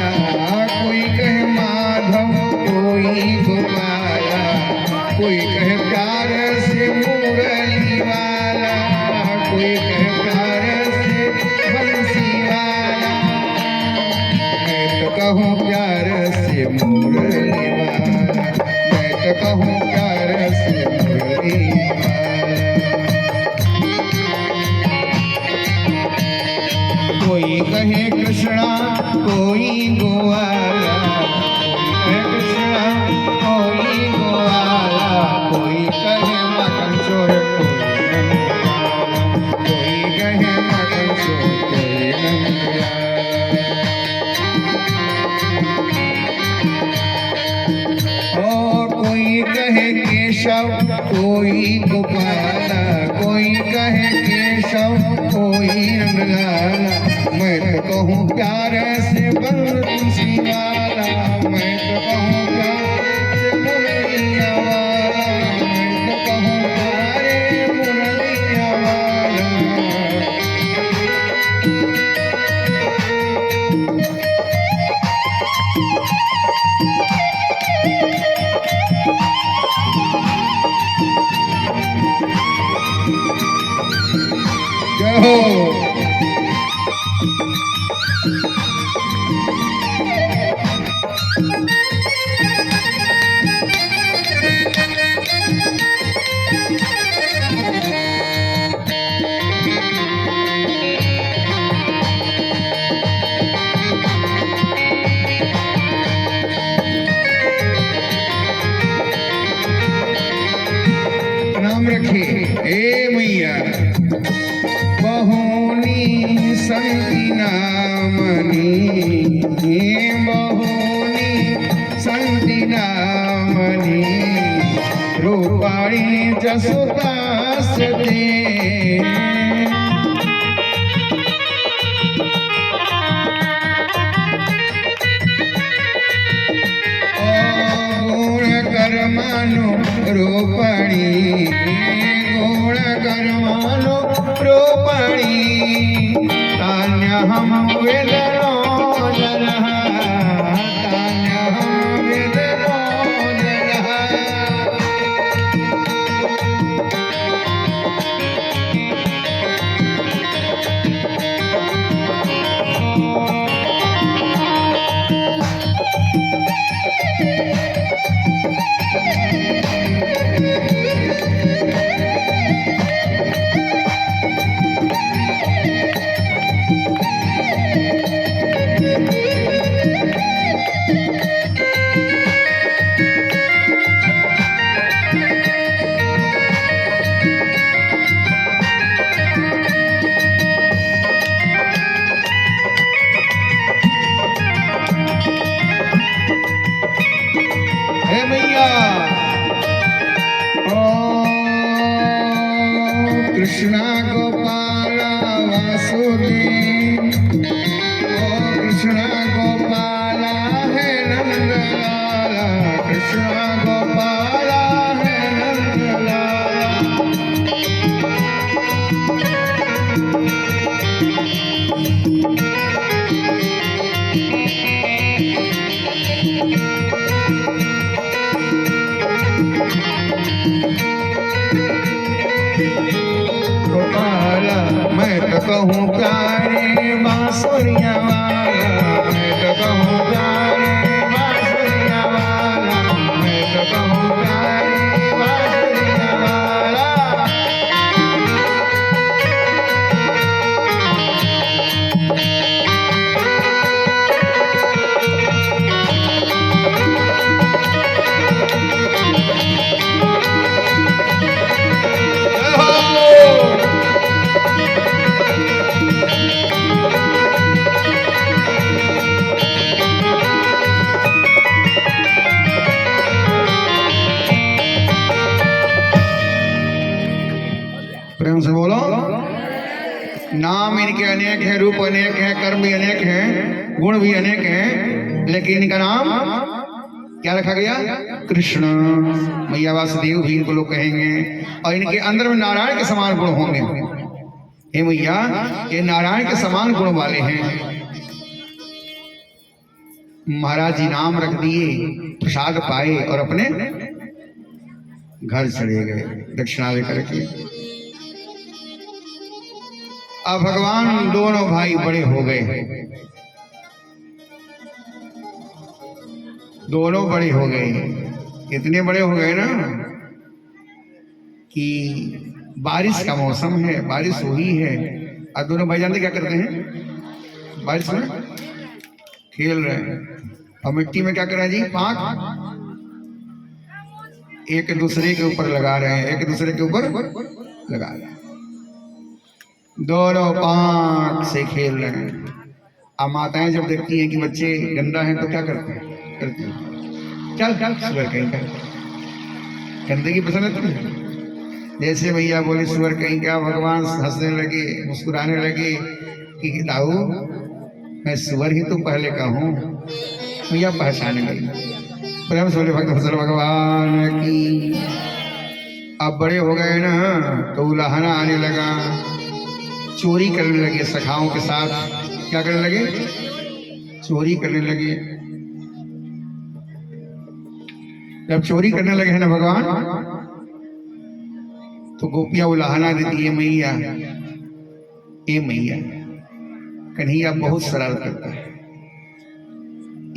कोई कहे माधव कोई गोपाला, कोई कहे प्यार से मुरली वाला, कोई कहे प्यार से बंसी वाला। मैं तो कहूँ प्यार से मुरली वाला, मैं तो कहूँ प्यार से मुरली वाला। कोई कहे कृष्णा कोई गोवाला, कोई कहे कृष्णा कोई गोवाला, कोई कहे मखन चोर कोई नंदलाला, कोई कहे मखन चोर कोई नंदलाला। कोई कहे केशव कोई गोपाला, कोई कहे केशव कोई नंदलाला। मैं तो कहूँ प्यार से बंसी वाला, मैं तो कहूँ प्यार से मुरलिया वाला, मैं तो कहूँ प्यारे मुरलिया वाला। जय हो। नाम रखे हे मैया बहुनी संति नामनी, बहुनी संति नामनी, रूपाणी जसुदास दे। कर्मानु रूपणी, गुण कर्मानु रूपणी, तान्य हम वेदनो जनः, तान्य हम वेदनो जनः। कृष्णा गोपाल वासुदेव, कृष्णा गोपाल है नंदलाला, कृष्णा गोपाल है नंदलाला। कहूँ प्यारे बांसुरिया वाला, मैं तो कहूँ प्यारे बांसुरिया वाला, मैं तो कहूँ प्यारे बांसुरिया वाला। प्रेम से बोलो। नाम इनके अनेक हैं, रूप अनेक हैं, कर्म भी अनेक हैं, गुण भी अनेक हैं, लेकिन इनका नाम क्या रखा गया? कृष्ण। मैया वासुदेव भी इनको लोग कहेंगे, और इनके अंदर में नारायण के समान गुण होंगे। हे मैया, ये नारायण के समान गुण वाले हैं। महाराज जी नाम रख दिए, प्रसाद पाए और अपने घर चले गए दक्षिणा लेकर के। अब भगवान दोनों भाई बड़े हो गए, दोनों बड़े हो गए, इतने बड़े हो गए ना कि बारिश का मौसम है, बारिश हुई है। और दोनों भाई जानते क्या करते हैं? बारिश में खेल रहे हैं, और मिट्टी में क्या कर रहे हैं जी? पाक एक दूसरे के ऊपर लगा रहे हैं, एक दूसरे के ऊपर लगा रहे हैं, दोनों पाक से खेल रहे हैं। अब माताएं जब देखती हैं कि बच्चे गंदा हैं तो क्या करते हैं? करती हैं चल चल सुअर कहीं का, गंदगी पसंद है तुम्हें? जैसे भैया बोले सुअर कहीं का, भगवान हंसने लगे, मुस्कुराने लगे कि दाऊ मैं सुअर ही तो पहले का हूँ। भैया पहचाने लगे। प्रेम से बोले भक्त भगवान की। अब बड़े हो गए ना तो उलाहना आने लगा, चोरी करने लगे सखाओं के साथ। क्या करने लगे? चोरी करने लगे। जब चोरी करने लगे हैं ना भगवान, तो गोपियां उलाहना देती है, मैया ए मैया कन्हैया बहुत शरारत करता है,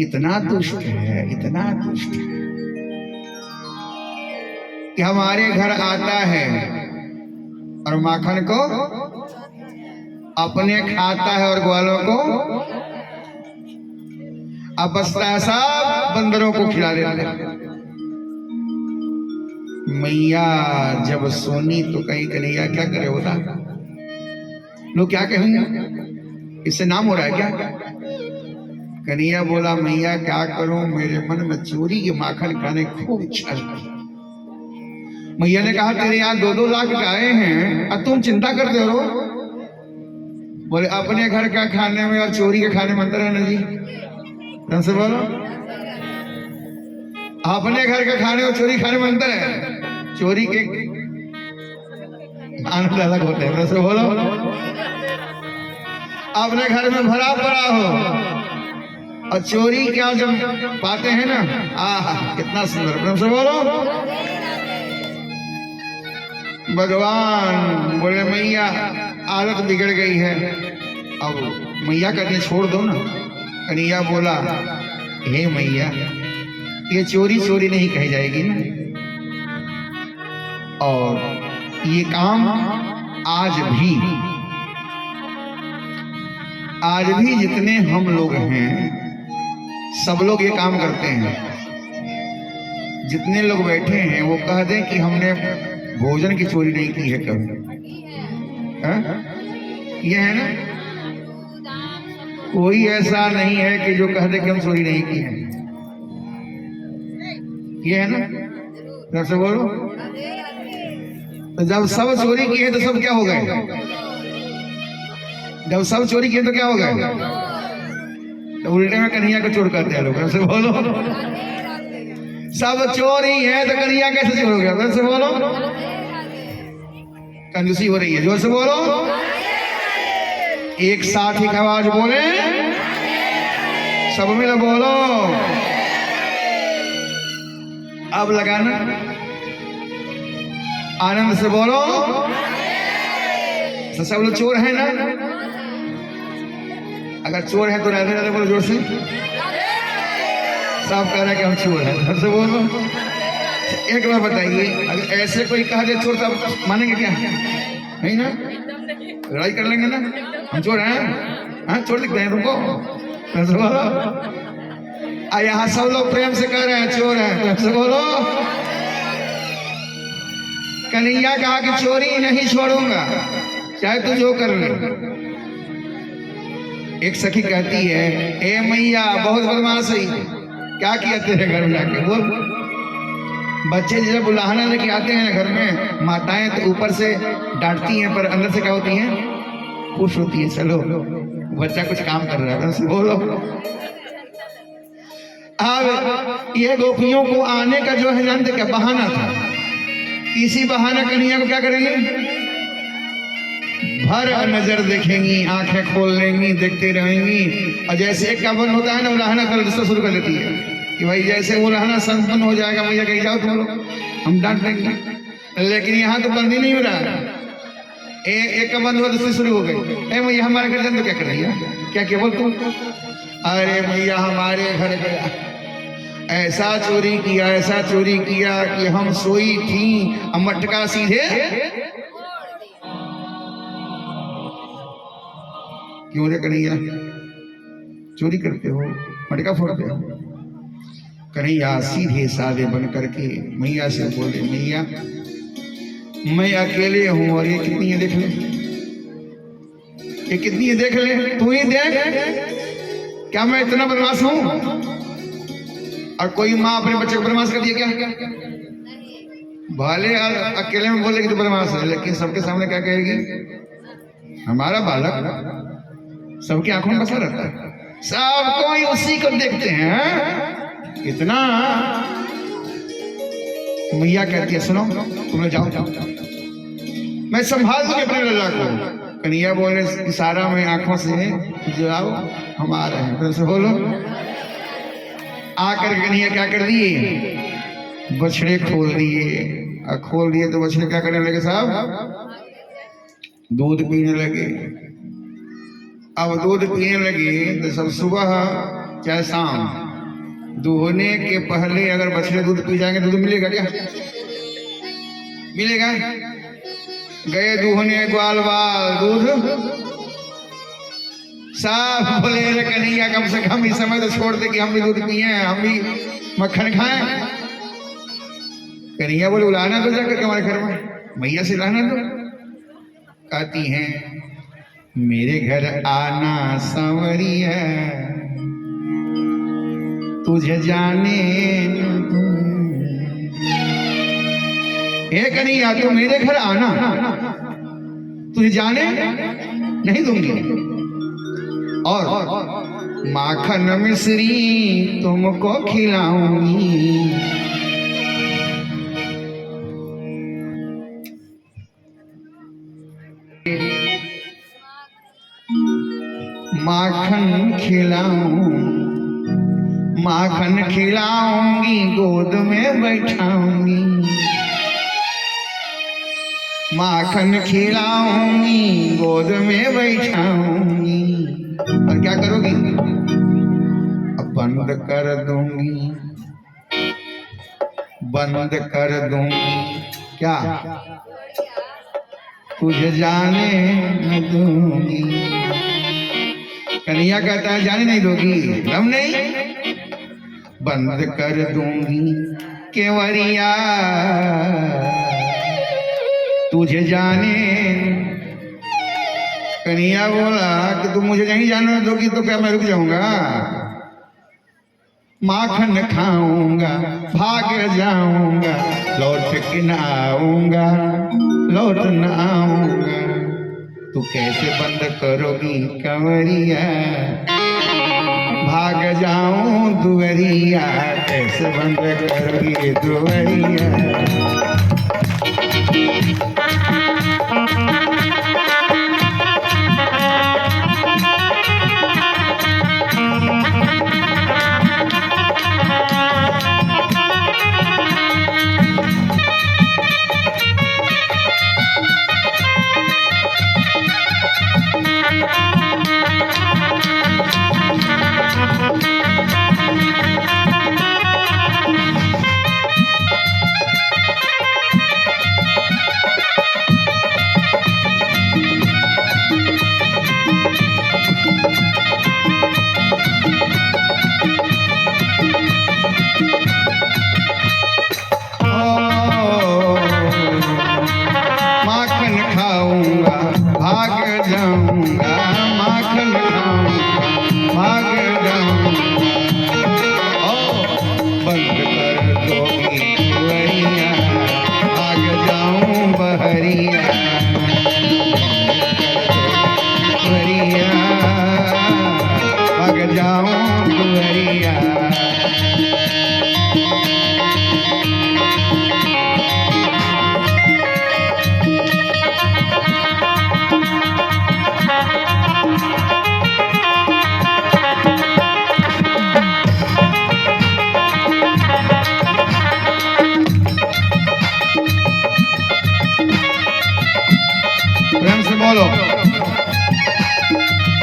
इतना दुष्ट है, इतना दुष्ट है कि हमारे घर आता है और माखन को अपने खाता है और ग्वालों को अब बचता है सब बंदरों को खिला देता है। मैया जब सोनी तो कहीं कन्हैया क्या करे होता, लोग क्या कहेंगे, इससे नाम हो रहा है क्या? कन्हैया बोला मैया क्या करूं, मेरे मन में चोरी के माखन खाने खूब इच्छा है। मैया ने कहा तेरे यहाँ 2-2 लाख गाय हैं और तुम चिंता करते हो। बोले अपने घर का खाने में और चोरी के खाने में अंतर है ना जी? से बोलो, अपने घर का खाने और चोरी खाने में अंतर है। चोरी के आनंद अलग होते हैं। से बोलो, अपने घर में भरा पड़ा हो और चोरी क्या जब पाते हैं ना, आह कितना सुंदर। से बोलो, भगवान बोले मैया आदत बिगड़ गई है, अब मैया करने छोड़ दो ना। कन्हैया बोला हे मैया ये चोरी चोरी नहीं कही जाएगी ना, और ये काम आज भी जितने हम लोग हैं सब लोग ये काम करते हैं। जितने लोग बैठे हैं वो कह दें कि हमने भोजन की चोरी नहीं की है कभी। ये है ना, कोई ऐसा नहीं है कि जो कह दे कि हम चोरी नहीं की है। ये है ना, जब से बोलो, तो जब सब चोरी की है तो सब क्या हो गए? जब सब चोरी किए तो क्या हो गए? तो उल्टे में कन्हैया को चोर करते हैं लोग। जब से बोलो, सब चोरी है तो कन्हैया कैसे चोर हो गया? जब से बोलो, कंजूसी हो रही है। जोर से बोलो, एक साथ ही आवाज बोले, सब मिल बोलो। अब लगाना, आनंद से बोलो, तो सब लोग चोर हैं ना? अगर चोर है तो राधे राधे बोलो जोर से। सब कह रहा है कि हम चोर हैं, घर से बोलो। एक बार बताइए, अगर ऐसे कोई कहा जाए चोर, तो आप मानेंगे क्या? नहीं ना, लड़ाई कर लेंगे ना, हम चोर हैं। हाँ, चोर दिखते हैं तुमको? घर से बोलो। यहाँ सब लोग प्रेम से कह रहे हैं चोर हैं, घर से बोलो। कन्हैया कहा कि चोरी नहीं छोड़ूंगा, चाहे तू जो कर ले। एक सखी कहती है, ए मैया बहुत बदमाश है, क्या किया तेरे घर में जाके बोल। बच्चे जब बुलाना लेके आते हैं घर में, माताएं तो ऊपर से डांटती हैं, पर अंदर से क्या होती हैं? खुश होती है, चलो बच्चा कुछ काम कर रहा है, बोलो। अब ये गोपियों को आने का जो है जानते क्या बहाना था? इसी बहाना कन्हैया को क्या करेंगे? भर नजर देखेंगी, आंखें खोल लेंगी, देखते रहेंगी। और जैसे एक का मन होता है ना, उलाहना कर दूसरा शुरू कर देती है कि भाई जैसे वो उलाहना संपन्न हो जाएगा, भैया कहीं जाओ तुम लोग, हम डांट देंगे। लेकिन यहाँ तो बंद ही नहीं हो रहा। एक का बंद हुआ, दूसरी शुरू हो गई। भैया हमारे घर जान तो क्या कर रही है? क्या केवल तुम? अरे भैया हमारे घर गया, ऐसा चोरी किया, ऐसा चोरी किया कि हम सोई थी, मटका सीधे क्यों रे कन्हैया चोरी करते हो, मटका फोड़ते हो? कन्हैया सीधे साधे बन करके मैया से बोले, मैया मैं अकेले हूं और ये कितनी है देख ले, ये कितनी है देख ले, तू ही देख। क्या मैं इतना बदमाश हूं? और कोई माँ अपने बच्चे को बदमाश कर दिया क्या? भले अकेले में बोले कि तू बदमाश है, लेकिन सबके सामने क्या कहेगी? हमारा बालक सबकी आंखों में बसा रहता है, सब कोई उसी को देखते हैं। इतना मैया कहती है, सुनो तुम लोग जाओ, मैं संभाल दूंगी अपने लल्ला को। कन्हैया बोले इशारा में आंखों से जाओ, हम आ रहे हैं। फिर से बोलो। आकर कन्हैया क्या कर दिए? बछड़े खोल दिए। और खोल दिए तो बछड़े क्या करने लगे साहब? दूध पीने लगे। अब दूध पीने लगे तो सब सुबह चाहे शाम दूहने के पहले अगर बछड़े दूध पी जाएंगे तो दूध मिलेगा क्या? मिलेगा? गए दूहने ग्वाल बाल दूध साफ बोले, रे कन्हैया कम से कम इस समय तो छोड़ दे कि हम भी दूध पिए, हम भी मक्खन खाएं। कन्हैया बोले बुलाना तो जाकर हमारे घर में, मैया से लाना दो। कहती हैं मेरे घर आना सांवरिया, तुझे जाने हे कन्हैया तू मेरे घर आना, तुझे जाने नहीं दूंगी, और माखन मिश्री तुमको खिलाऊंगी। माखन खिलाऊंगी, गोद में बैठाऊंगी। माखन खिलाऊंगी, गोद में बैठाऊंगी। और क्या करोगी? अब बंद कर दूंगी, बंद कर दूंगी। क्या? तुझे जाने न दूंगी। कन्हैया कहता है जाने नहीं दोगी? दम नहीं, बंद कर दूंगी केवरिया, तुझे जाने। कन्हैया बोला कि तुम मुझे नहीं जाने दोगी तो क्या मैं रुक जाऊंगा? माखन खाऊंगा, भाग जाऊंगा, लौट के न आऊंगा, लौट न आऊंगा। तू कैसे बंद करोगी कंवरिया, भाग जाऊं दुवरिया, कैसे बंद करोगी दुवरिया।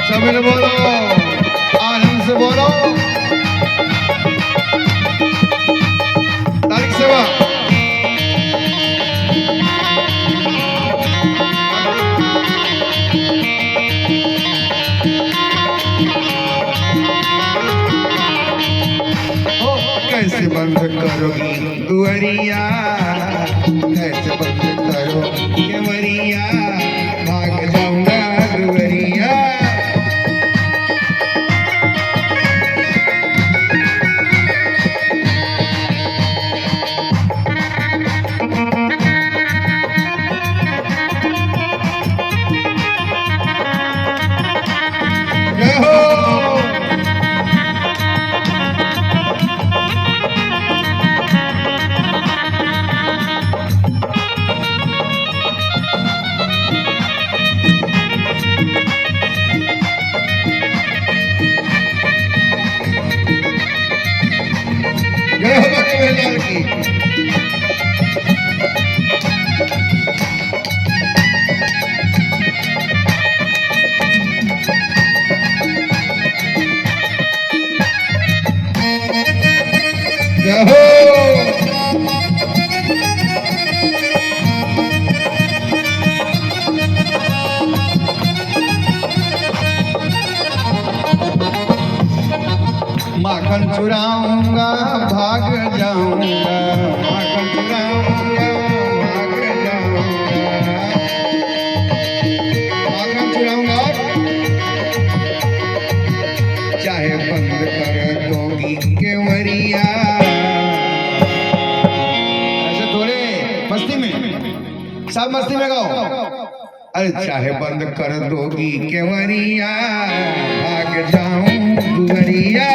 सभी लोग बोलो, आनंद से बोलो, तारीख सेवा। कैसे बंद करोगी दुआरिया, कैसे बंद करो केवरिया, भाग जाऊंगा दुआरिया। माखन चुराऊंगा भाग जाऊंगा, माखन चुराऊंगा भाग जाऊंगा, माखन चुराऊंगा चाहे बंद कर दोगी केवरिया। ऐसे थोड़े मस्ती में, सब मस्ती में गाओ। अरे चाहे बंद कर दोगी केवरिया, भाग जाऊं दुआरिया।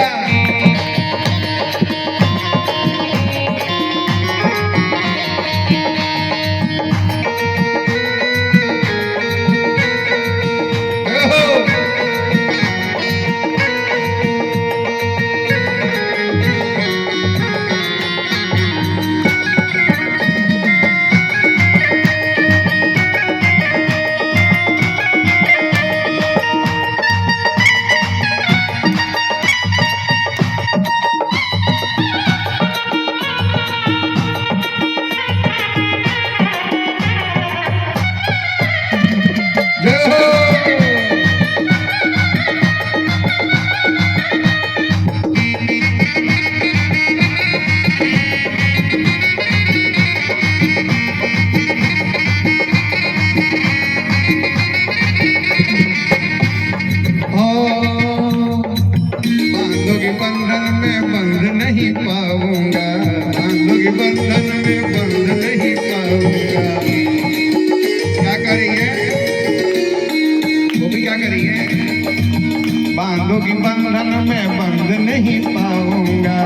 बांधों की बंधन में बंध नहीं पाऊंगा,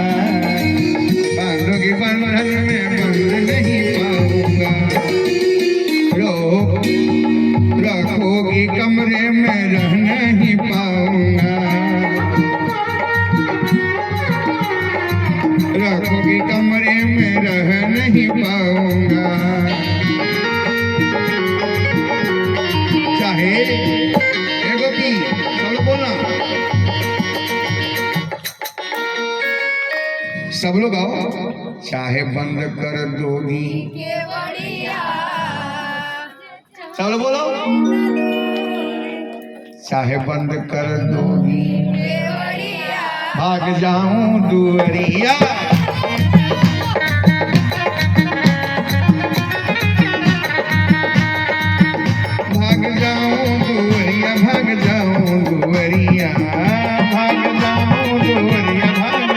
बांधों की बंधन में बंध नहीं पाऊंगा। रखोगी कमरे में रह नहीं पाऊंगा, रखोगी कमरे में रह नहीं पाऊंगा। चाहे गोपी सब लोग आओ, चाहे बंद कर दोगी सब लोग बोलो, चाहे बंद कर दोगी भाग जाऊं दुआरिया। भाग जाऊं दुआरिया, भाग जाऊं दुआरिया, भाग जाऊं दुआरिया, भाग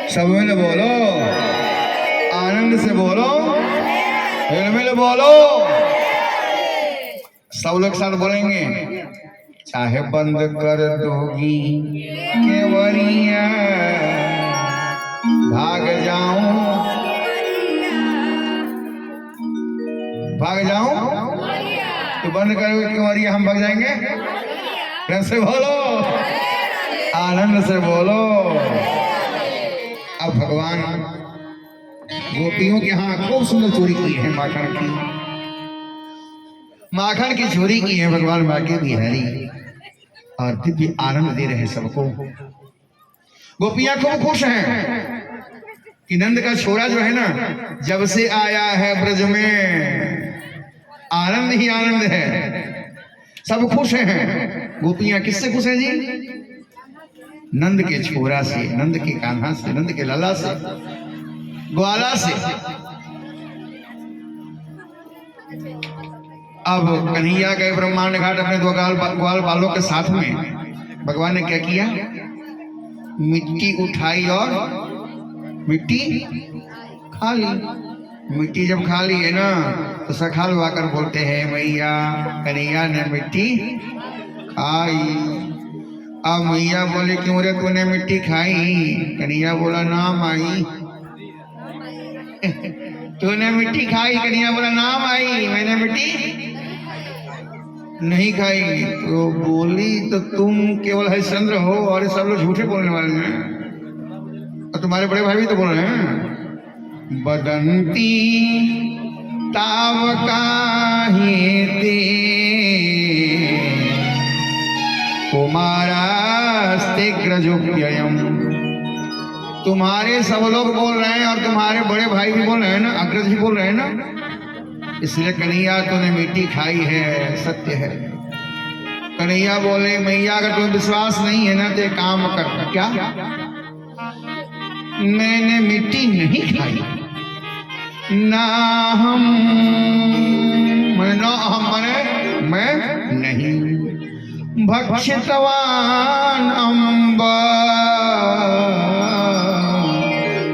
सब मिल बोलो, आनंद से बोलो, मिल बोलो। सब लोग साथ बोलेंगे। चाहे बंद कर दोगी केवड़िया, भाग जाऊं, भाग जाऊं तो बंद करोगे केवड़िया, हम भाग जाएंगे। कैसे बोलो, आनंद से बोलो। अब भगवान गोपियों के यहाँ खूब सुंदर चोरी की है, माखन की, माखन की चोरी की है भगवान बांके बिहारी, और दिव्य आनंद दे रहे हैं सबको। गोपियां खूब खुश हैं कि नंद का छोरा जो है ना, जब से आया है ब्रज में आनंद ही आनंद है, सब खुश हैं। गोपियां किससे खुश हैं जी? नंद के छोरा से, नंद के कान्हा से, नंद के लला से, ग्वाला से। अब कन्हैया गए ब्रह्मांड घाट अपने दो ग्वाल बालों के साथ में। भगवान ने क्या किया? मिट्टी उठाई और मिट्टी खा ली। मिट्टी जब खा ली है ना, तो सखा लुआकर बोलते हैं, मैया कन्हैया ने मिट्टी खाई। अब मैया बोले, क्यों रे तूने मिट्टी खाई? कन्हैया बोला, ना माई तूने मिट्टी खाई। कन्हैया बोला, ना माई मैंने मिट्टी नहीं खाई। तो बोली, तो तुम केवल हरिश्चंद्र हो और सब लोग झूठे बोलने वाले हैं, और तुम्हारे बड़े भाई भी तो बोल रहे हैं। बदंती ताव काहे ते कुमारास्तेग्रजोप्ययम्। तुम्हारे सब लोग बोल रहे हैं और तुम्हारे बड़े भाई भी बोल रहे हैं ना, अग्रज भी बोल रहे हैं ना, इसलिए कन्हैया तूने मिट्टी खाई है, सत्य है। कन्हैया बोले, मैया अगर तुम्हें विश्वास नहीं है ना, तो एक काम कर। क्या? मैंने मिट्टी नहीं खाई। ना हम मने मैं नहीं। भक्षितवान अम्बा,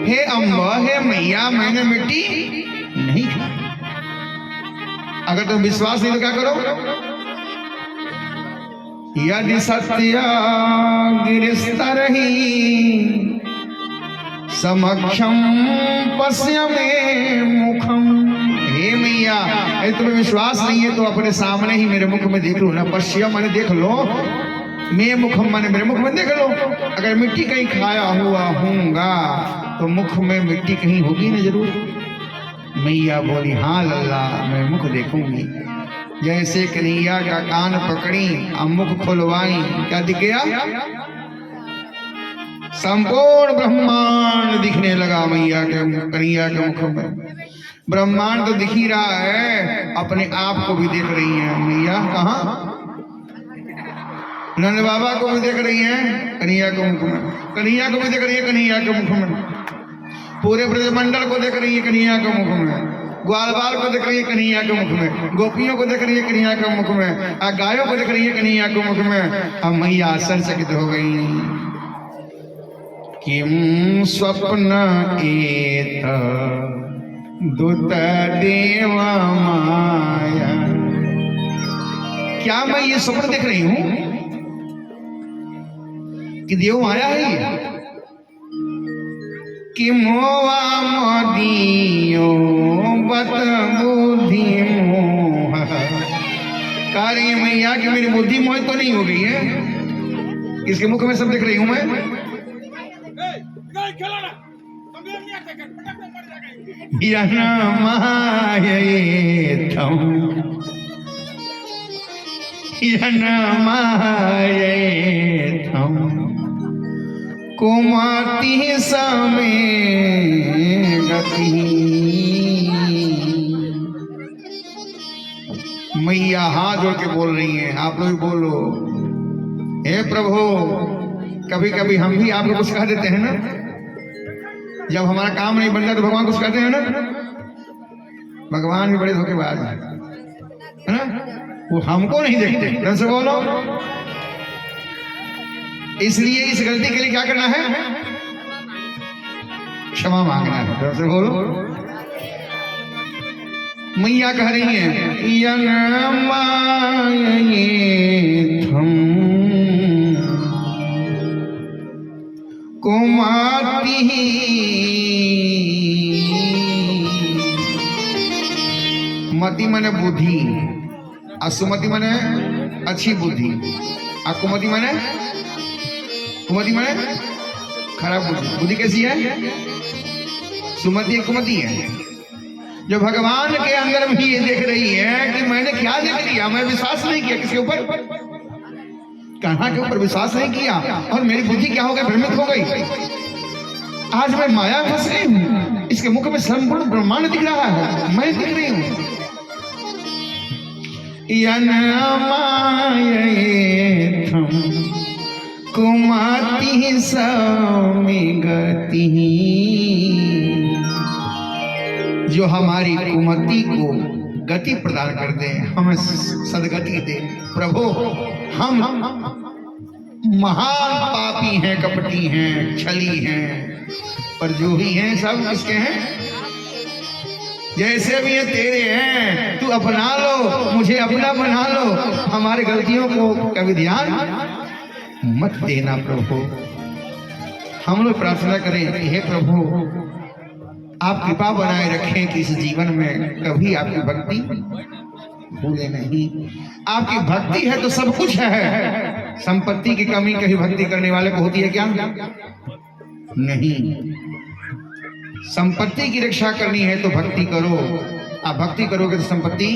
हे अम्बा, हे मैया, मैंने मिट्टी नहीं खाई। अगर तुम विश्वास नहीं तो क्या करो? यदि सत्य गिरिस्तरहि समक्षम पश्य में मुखम। हे मैया, यदि तुम्हें विश्वास नहीं है तो अपने सामने ही मेरे मुख में देख लो ना। पश्य माने देख लो, मैं मुखम माने मेरे मुख में देख लो। अगर मिट्टी कहीं खाया हुआ होऊंगा तो मुख में मिट्टी कहीं होगी ना जरूर। मैया बोली, हाँ लल्ला, मैं मुख देखूंगी। जैसे कन्हैया का कान पकड़ी और मुख खुलवाई, क्या दिख गया? संपूर्ण ब्रह्मांड दिखने लगा मैया के, कन्हैया के मुख में। ब्रह्मांड तो दिख ही रहा है, अपने आप को भी देख रही है मैया। कहाँ? नंद बाबा को भी देख रही है कन्हैया के मुख में, कन्हैया को भी देख रही है कन्हैया के मुख में, पूरे ब्रजमंडल को देख रही है कन्हैया के मुख में, ग्वाल बाल को देख रही है कन्हैया के मुख में, गोपियों को देख रही है कन्हैया के मुख में, गायों को देख रही है कन्हैया के मुख में। अब मैया आश्चर्यचकित हो गई। किम स्वप्न एत दुत देव माया। क्या मैं ये स्वप्न देख रही हूं कि देव माया है ये? कि मोवा मोदियो बत बुद्धि मोह। कह रही है मैया कि मेरी बुद्धि मोह तो नहीं हो गई है? किसके मुख में सब देख रही हूं मैं? कुमाती समे गति। मैया हाथ जोड़ के बोल रही हैं, आप लोग बोलो, हे प्रभु। कभी कभी हम भी आपको कुछ कह देते हैं ना, जब हमारा काम नहीं बनता तो भगवान कुछ कहते हैं ना। भगवान भी बड़े धोखेबाज है ना, वो हमको नहीं देखते। ढंग से बोलो। इसलिए इस गलती के लिए क्या करना है? क्षमा मांगना है। जोर से बोलो। मैया कह रही है यन मायेथम कुमाती मति माने बुद्धि, असुमति माने अच्छी बुद्धि, अकुमति माने कुमति माने खराब बुद्धि। बुद्धि कैसी है? सुमति कुमति है। जो भगवान के अंदर भी ये देख रही है कि मैंने क्या देख लिया, मैं विश्वास नहीं किया किसके ऊपर, कान्हा के ऊपर विश्वास नहीं किया और मेरी बुद्धि क्या हो गई, भ्रमित हो गई। आज मैं माया फंस गई हूं, इसके मुख में संपूर्ण ब्रह्मांड दिख रहा है, मैं दिख रही हूं। यन मायेथम कुमाति समिगति, जो हमारी कुमति को गति प्रदान कर दे, हमें सदगति दे। प्रभु हम महान पापी हैं, कपटी हैं, छली हैं, पर जो भी हैं सब किसके हैं? जैसे भी ये तेरे हैं, तू अपना लो, मुझे अपना बना लो। हमारी गलतियों को कभी ध्यान मत देना प्रभु। हम लोग प्रार्थना करें कि हे प्रभु आप कृपा बनाए रखें कि इस जीवन में कभी आपकी भक्ति भूले नहीं। आपकी भक्ति है तो सब कुछ है। संपत्ति की कमी कभी भक्ति करने वाले को होती है क्या? नहीं। संपत्ति की रक्षा करनी है तो भक्ति करो। आप भक्ति करोगे तो संपत्ति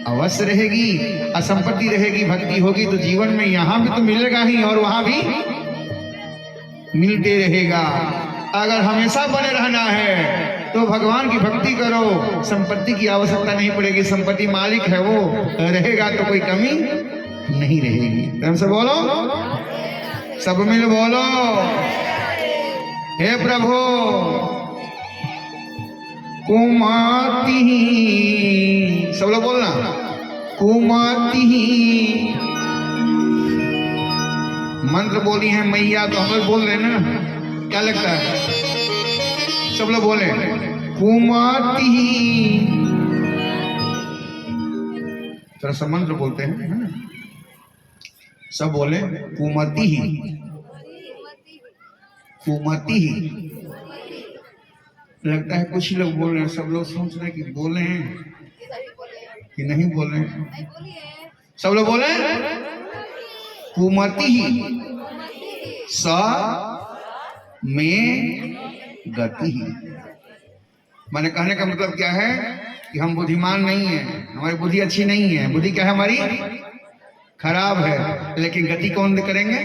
अवश्य रहेगी, असंपत्ति रहेगी, भक्ति होगी तो जीवन में यहाँ भी तो मिलेगा ही और वहां भी मिलते रहेगा। अगर हमेशा बने रहना है तो भगवान की भक्ति करो, संपत्ति की आवश्यकता नहीं पड़ेगी। संपत्ति मालिक है, वो रहेगा तो कोई कमी नहीं रहेगी। प्रेम से बोलो, सब मिल बोलो, हे प्रभु कुमाती, सब लोग बोलना कुमाती। मंत्र बोली है मैया तो हम लोग बोल रहे हैं ना, क्या लगता है? सब लोग बोले कुमाती। थोड़ा सा मंत्र बोलते हैं ना, सब बोले कुमति ही, कुमति ही। लगता है कुछ लोग बोल रहे हैं, सब लोग सोच रहे हैं कि बोले हैं कि नहीं बोले हैं। सब लोग बोले कुमति ही स में गति ही। मैंने कहने का मतलब क्या है कि हम बुद्धिमान नहीं है, हमारी बुद्धि अच्छी नहीं है। बुद्धि क्या है? हमारी खराब है, लेकिन गति कौन करेंगे?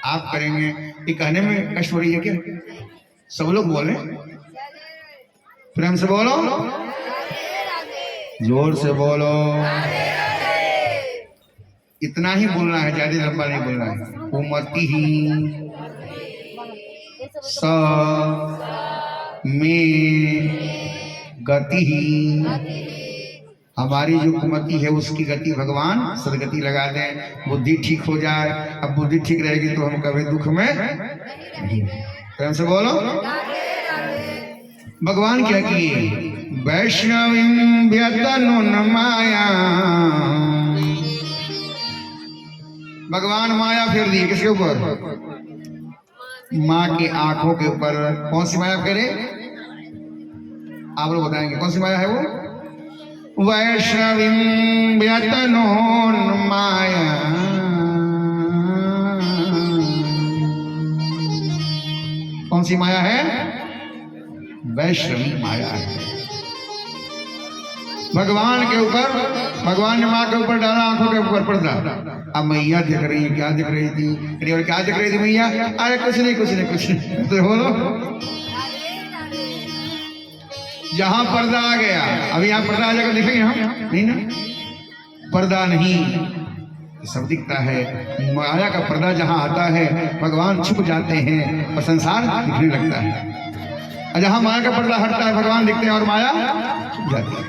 आप करेंगे। ये कहने में कष्ट हो रही है क्या? सब लोग बोले, प्रेम से बोलो, जोर से बोलो। इतना ही बोलना है, ज्यादा लंबा नहीं बोलना है। कुमति ही स में गति ही। हमारी जो कुमति है उसकी गति भगवान सदगति लगा दें, बुद्धि ठीक हो जाए। अब बुद्धि ठीक रहेगी तो हम कभी दुख में नहीं। प्रेम से बोलो। भगवान क्या किए? वैष्णवीं व्यतनुन माया। भगवान माया फेर दी किसके ऊपर? माँ की आंखों के ऊपर। कौन सी माया फेरे? आप लोग बताएंगे कौन सी माया है वो? वैष्णवीं व्यतनुन माया। कौन सी माया है? वैष्णवी माया है। भगवान के ऊपर, भगवान ने माँ के ऊपर डाला आंखों के ऊपर पर्दा। अब मैया देख रही है, क्या देख रही थी? और क्या देख रही थी मैया? अरे कुछ नहीं कुछ नहीं कुछ नहीं, तो बोलो। जहां पर्दा आ गया, अभी यहाँ पर्दा आ जाकर देखेंगे हम नहीं ना, पर्दा नहीं सब दिखता है। माया का पर्दा जहां आता है भगवान छुप जाते हैं और संसार दिखने लगता है। और जहां माया का पर्दा हटता है भगवान दिखते हैं और माया छुप जाती है।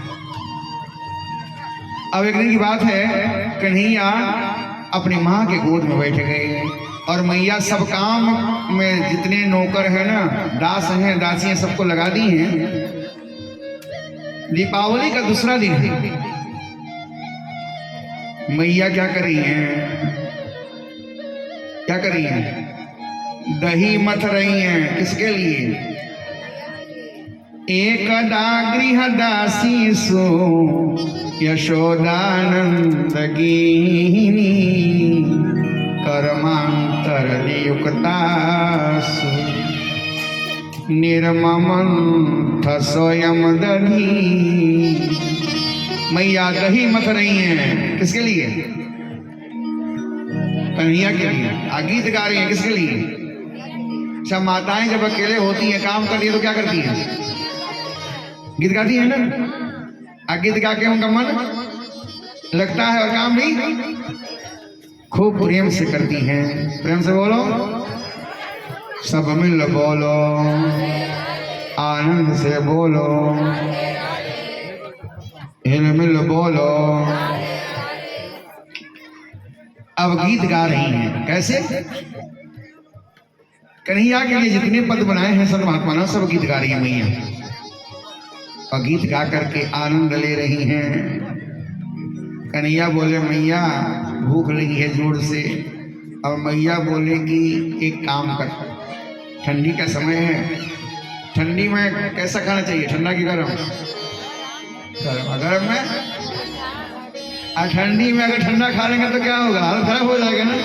अब एक दिन की बात है, कन्हैया अपनी माँ के गोद में बैठ गए और मैया सब काम में जितने नौकर हैं ना, दास हैं, दासियां, सबको लगा दी हैं। दीपावली का दूसरा दिन है। मैया क्या कर रही हैं? क्या कर रही हैं? दही मथ रही हैं। किसके लिए? एकदा गृह दासी सो यशोदानंद गिनी कर्मांतर नियुक्तासु निर्ममंथ स्वयं दधी। मैया दही मथ रही हैं। किसके लिए? कन्हैया के लिए। गीत गा रही हैं। किसके लिए? सब माताएं जब अकेले होती हैं, काम कर रही है, तो क्या करती हैं? गीत गाती है ना। गीत गा के उनका मन लगता है और काम भी खूब प्रेम से करती हैं। प्रेम से बोलो, सब मिल बोलो, आनंद से बोलो, हिल मिल बोलो। अब गीत गा रही हैं। कैसे? कन्हैया के लिए जितने पद बनाए हैं संत महात्मा ने, सब गीत गा रही है मैया। और गीत गा करके आनंद ले रही हैं। कन्हैया बोले, मैया भूख लगी है जोर से। और मैया बोले कि एक काम कर, ठंडी का समय है, ठंडी में कैसा खाना चाहिए? ठंडा की गरम? गरम में। और ठंडी में अगर ठंडा खा लेंगे तो क्या होगा? हालत खराब हो जाएगा ना।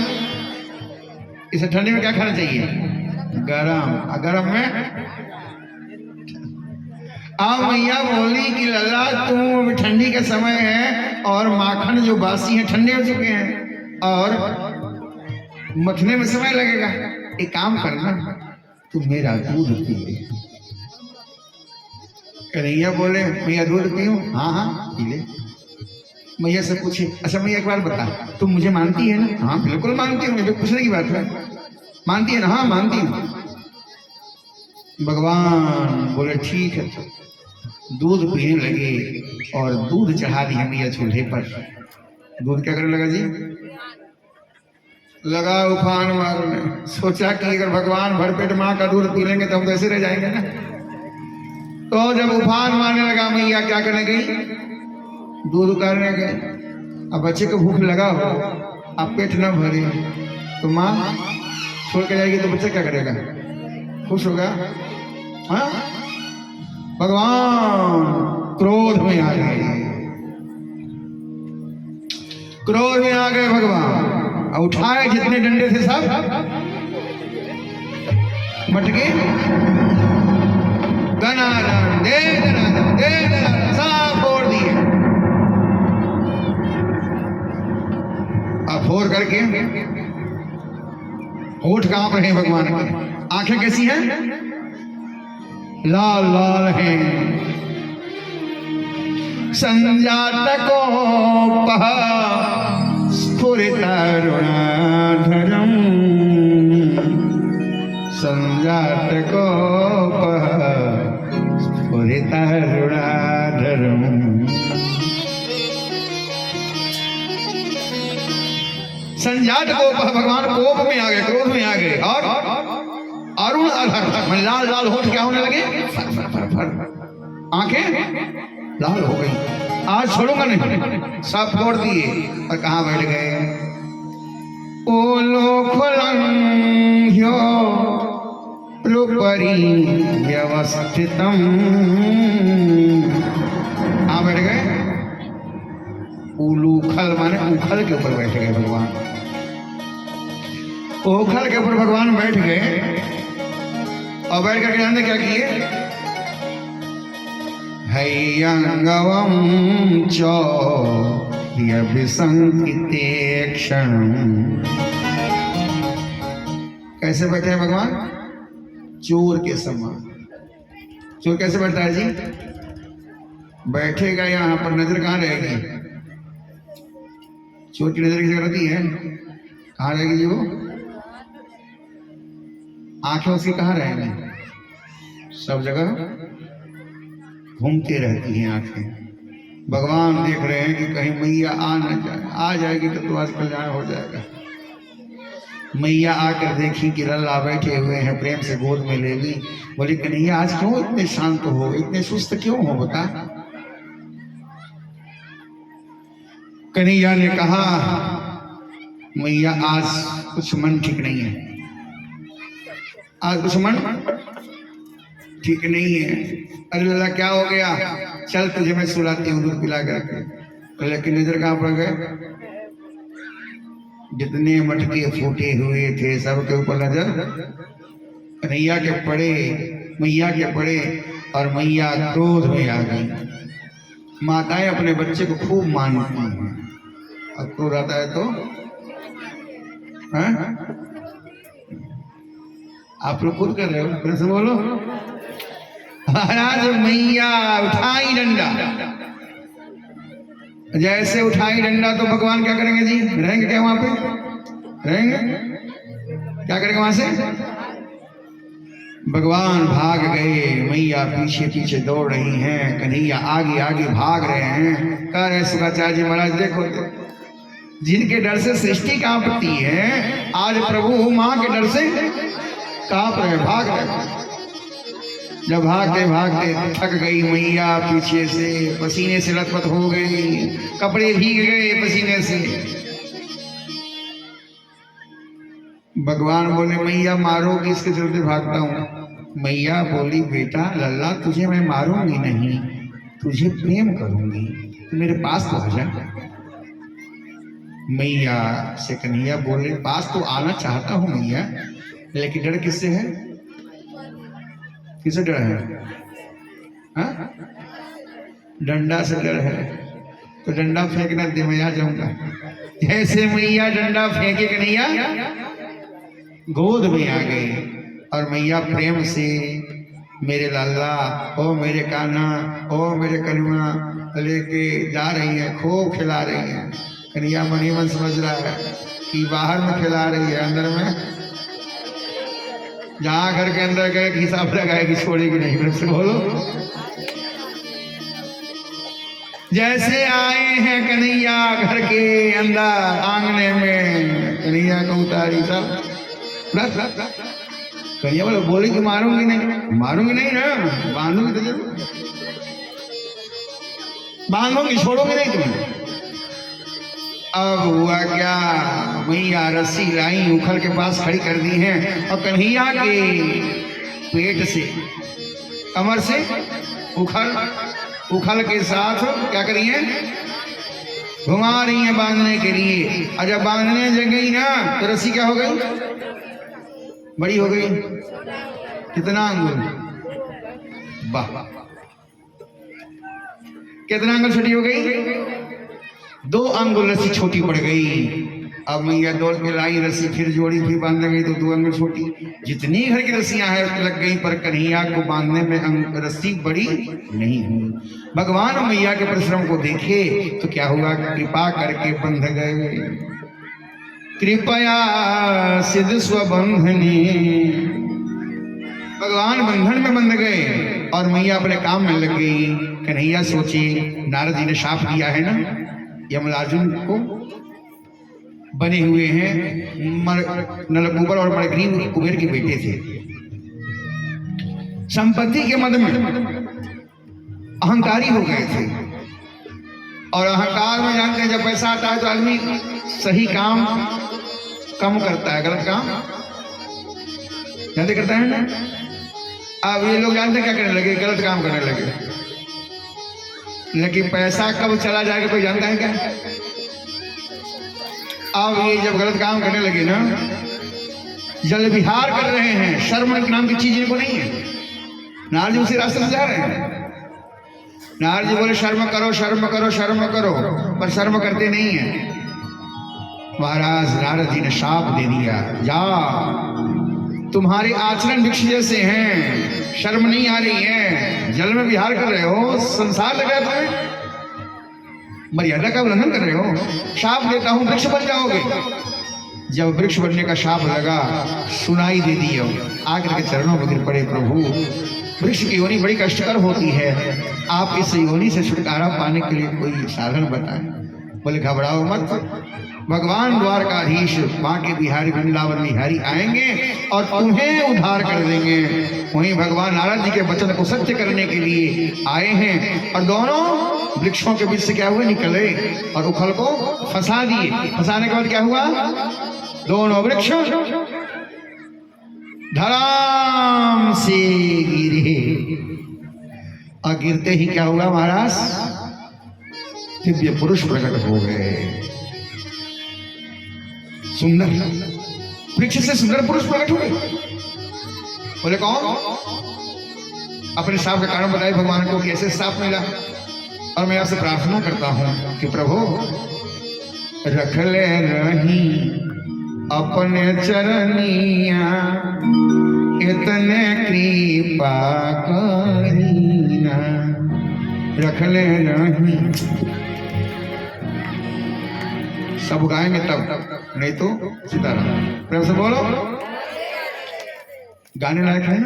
इसे ठंडी में क्या खाना चाहिए? गरम। और गरम में मैया बोली कि लल्ला, तुम ठंडी का समय है और माखन जो बासी है ठंडे हो चुके हैं और मथने में समय लगेगा। एक काम करना, तुम मेरा दूध पी ले। कन्हैया बोले, मैया दूध पीऊं? हाँ हाँ पी ले। मैया से पूछे, अच्छा मैया एक बार बता, तुम मुझे मानती है ना? हाँ बिल्कुल मानती हूँ, मुझे पूछने की बात है। मानती है ना? हाँ मानती हूँ। भगवान बोले ठीक है। तो दूध पीने लगे और दूध चढ़ा दिया मैया चूल्हे पर। दूध क्या करने लगा जी? लगा उफान मारने। सोचा कि अगर भगवान भरपेट माँ का दूध पी लेंगे तो हम तो ऐसे रह जाएंगे ना। तो जब उफान मारने लगा, मैया क्या करने गई? दूध उतारने गए। अब बच्चे को भूख लगा हो, अब पेट न भरे तो माँ छोड़ के जाएगी तो बच्चा क्या करेगा? खुश होगा? हाँ? भगवान क्रोध में आ गए। क्रोध में आ गए भगवान। उठाए जितने डंडे थे सब मटके, दनादन दे दनादन दे दनादन सब फोड़ दिए। अब फोड़ करके होठ कांप रहे भगवान के। आंखें कैसी हैं? लाल लाल हैं। संजातकोपः स्फुरितरुणाधरम्, संजातकोपः स्फुरितरुणाधरम्। संजातकोपः, भगवान कोप में आ गए, क्रोध में आ गए। और अरुण अधर, लाल लाल होठ क्या होने लगे? फर फर फर फर। आंखें लाल हो गई। आज छोड़ूंगा नहीं। सब फोड़ दिए और कहाँ बैठ गए? ओलोखलंघ्यो रूपरी व्यवस्थितम। कहाँ बैठ गए? उलूखल माने उखल के ऊपर बैठ गए भगवान। ओखल के ऊपर भगवान बैठ गए और बैठ करके जानते क्या किए? हैयंगवम चो यभिसंकिते क्षणम्। कैसे बैठे हैं भगवान? चोर के समान। चोर कैसे बैठता है जी? बैठेगा यहाँ पर, नजर कहाँ रहेगी? चोर की नजर किसी जगह रहती है? कहाँ रहेगी जी वो? आंखें उसकी कहाँ रहेंगी? सब जगह घूमती रहती हैं आंखें। भगवान देख रहे हैं कि कहीं मैया आ न जाए। आ जाएगी तो आज कल्याण हो जाएगा। मैया आकर देखी कि लल्ला बैठे हुए हैं, प्रेम से गोद में ले ली। बोली कन्हैया आज क्यों इतने शांत हो, इतने सुस्त क्यों हो बता। कन्हैया ने कहा मैया आज कुछ मन ठीक नहीं है, आज कुछ मन ठीक नहीं है। अरे लल्ला क्या हो गया, चल तुझे मैं सुलाती हूँ दूध पिला कर। लेकिन नजर कहाँ पड़ गए, जितने मटके फूटे हुए थे सबके ऊपर नजर कन्हैया के पड़े, मैया के पड़े और मैया क्रोध में आ गई। माताएं अपने बच्चे को खूब मानती हैं, अब क्रोध आता है तो आप लोग खुद कर रहे हो, फिर से बोलो। महाराज मैया उठाई डंडा, जैसे उठाई डंडा तो भगवान क्या करेंगे जी, रहेंगे क्या वहां पे, रहेंगे क्या करेंगे वहां से। भगवान भाग गए, मैया पीछे पीछे दौड़ रही हैं, कन्हैया आगे आगे भाग रहे हैं। कह रहे शुक्राचार्य जी महाराज देखो जिनके डर से सृष्टि कांपती है, आज प्रभु मां के डर से कांप रहे, भाग रहे। जब भागते भागते थक गई मैया, पीछे से पसीने से लथपथ हो गई, कपड़े भीग गए पसीने से। भगवान बोले मैया मारोगी, इसके चलते भागता हूँ। मैया बोली बेटा लल्ला तुझे मैं मारूंगी नहीं, तुझे प्रेम करूंगी, तू मेरे पास तो आ जा। मैया से कन्हैया बोले पास तो आना चाहता हूँ मैया, लेकिन डर किससे है, किससे डर है, हाँ? डंडा से डर है, तो डंडा फेंकना दे मैं आ जाऊंगा। जैसे मैया डंडा फेंके कन्हैया गोद में आ गए और मैया प्रेम से मेरे लाला, ओ मेरे कान्हा, ओ मेरे कनुआ लेके जा रही है, खूब खिला रही है। कन्हैया मन ही मन समझ रहा है कि बाहर में खिला रही है, अंदर में जहाँ घर के अंदर गए हिसाब लगाएगी, छोड़ेगी नहीं। फिर से बोलो। जैसे आए हैं कन्हैया घर के अंदर आंगने में, कन्हैया को उतारी सब कन्हैया बोले बोली कि मारूंगी नहीं, मारूंगी नहीं ना, बांधूंगी तो जरूर, बांधूंगी छोड़ोगी नहीं तुम्हें। अब हुआ क्या, मैया रस्सी लाई उखल के पास खड़ी कर दी है और कन्हैया के पेट से, कमर से उखल के साथ क्या करिए घुमा रही है बांधने के लिए। और जब बांधने जग गई ना तो रस्सी क्या हो गई, बड़ी हो गई। कितना अंगुल, वाह, कितना अंगुल छोटी हो गई, 2 अंगुल रस्सी छोटी पड़ गई। अब मैया दौड़ के लाई रस्सी, फिर जोड़ी, फिर बांध गई तो 2 अंगुल छोटी। जितनी घर की रस्सियां हैं लग गई, पर कन्हैया को बांधने में रस्सी बड़ी नहीं हुई। भगवान और मैया के परिश्रम को देखे तो क्या हुआ, कृपा करके बंध गए। कृपया सिद्ध स्वबंधनी, भगवान बंधन में बंध गए और मैया अपने काम में लग गई। कन्हैया सोचे नारद जी ने शाप दिया है ना यमलार्जुन को, बने हुए हैं नलकूबर और मणिग्रीव कुबेर के बेटे थे। संपत्ति के मद में अहंकारी हो गए थे, और अहंकार में जानते हैं जब पैसा आता है तो आदमी सही काम कम करता है, गलत काम जानते करता है ना। अब ये लोग जानते क्या करने लगे, गलत काम करने लगे। लेकिन पैसा कब चला जाएगा कोई जानता है क्या। अब ये जब गलत काम करने लगे ना, जल विहार कर रहे हैं, शर्म नाम की चीज इनको नहीं है। नारद जी उसी रास्ते से जा रहे हैं। नारद जी बोले शर्म करो, शर्म करो, शर्म करो, पर शर्म करते नहीं है। महाराज नारद जी ने शाप दे दिया, जा तुम्हारे आचरण वृक्ष जैसे हैं, शर्म नहीं आ रही है, जल में विहार कर रहे हो, संसार लग रहा है, मर्यादा का उल्लंघन कर रहे हो, शाप देता हूं वृक्ष बन जाओगे। जब वृक्ष बनने का शाप लगा, सुनाई दे दी, आकर के चरणों में गिर पड़े, प्रभु वृक्ष की योनि बड़ी कष्टकर होती है, आप इस योनि से छुटकारा पाने के लिए कोई साधन बताएं। बोले घबराओ मत, भगवान द्वारकाधीश वहां के बिहारी वृंदावन बिहारी आएंगे और तुम्हें उद्धार कर देंगे। वहीं भगवान नारद जी के वचन को सत्य करने के लिए आए हैं और दोनों वृक्षों के बीच से क्या हुए, निकले और उखल को फंसा दिए। फंसाने के बाद क्या हुआ, दोनों वृक्ष धड़ाम से गिरे और गिरते ही क्या हुआ महाराज, दिव्य पुरुष प्रकट हो गए। सुंदर वृक्ष से सुंदर पुरुष प्रकट हुए। बोले कौन, अपने साप का कारण बताए भगवान को, कैसे साप मिला। और मैं आपसे प्रार्थना करता हूं कि प्रभु रख ले रही अपने चरनिया, इतने कृपा करीना, रख ले रही। सब गाएंगे तब, नहीं तो सीताराम। प्रेम से बोलो, गाने लायक है।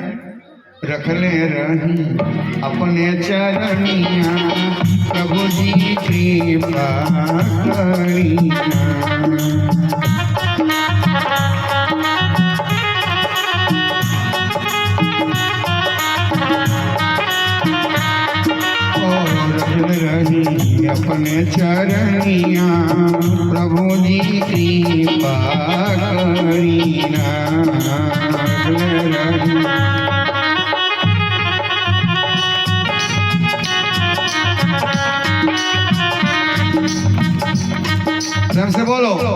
रख ले रही अपने चरनिया, प्रभु जी कृपा करीना। रही अपने चरनिया, प्रभु जी कृपा करीना। ढंग से बोलो, बोलो।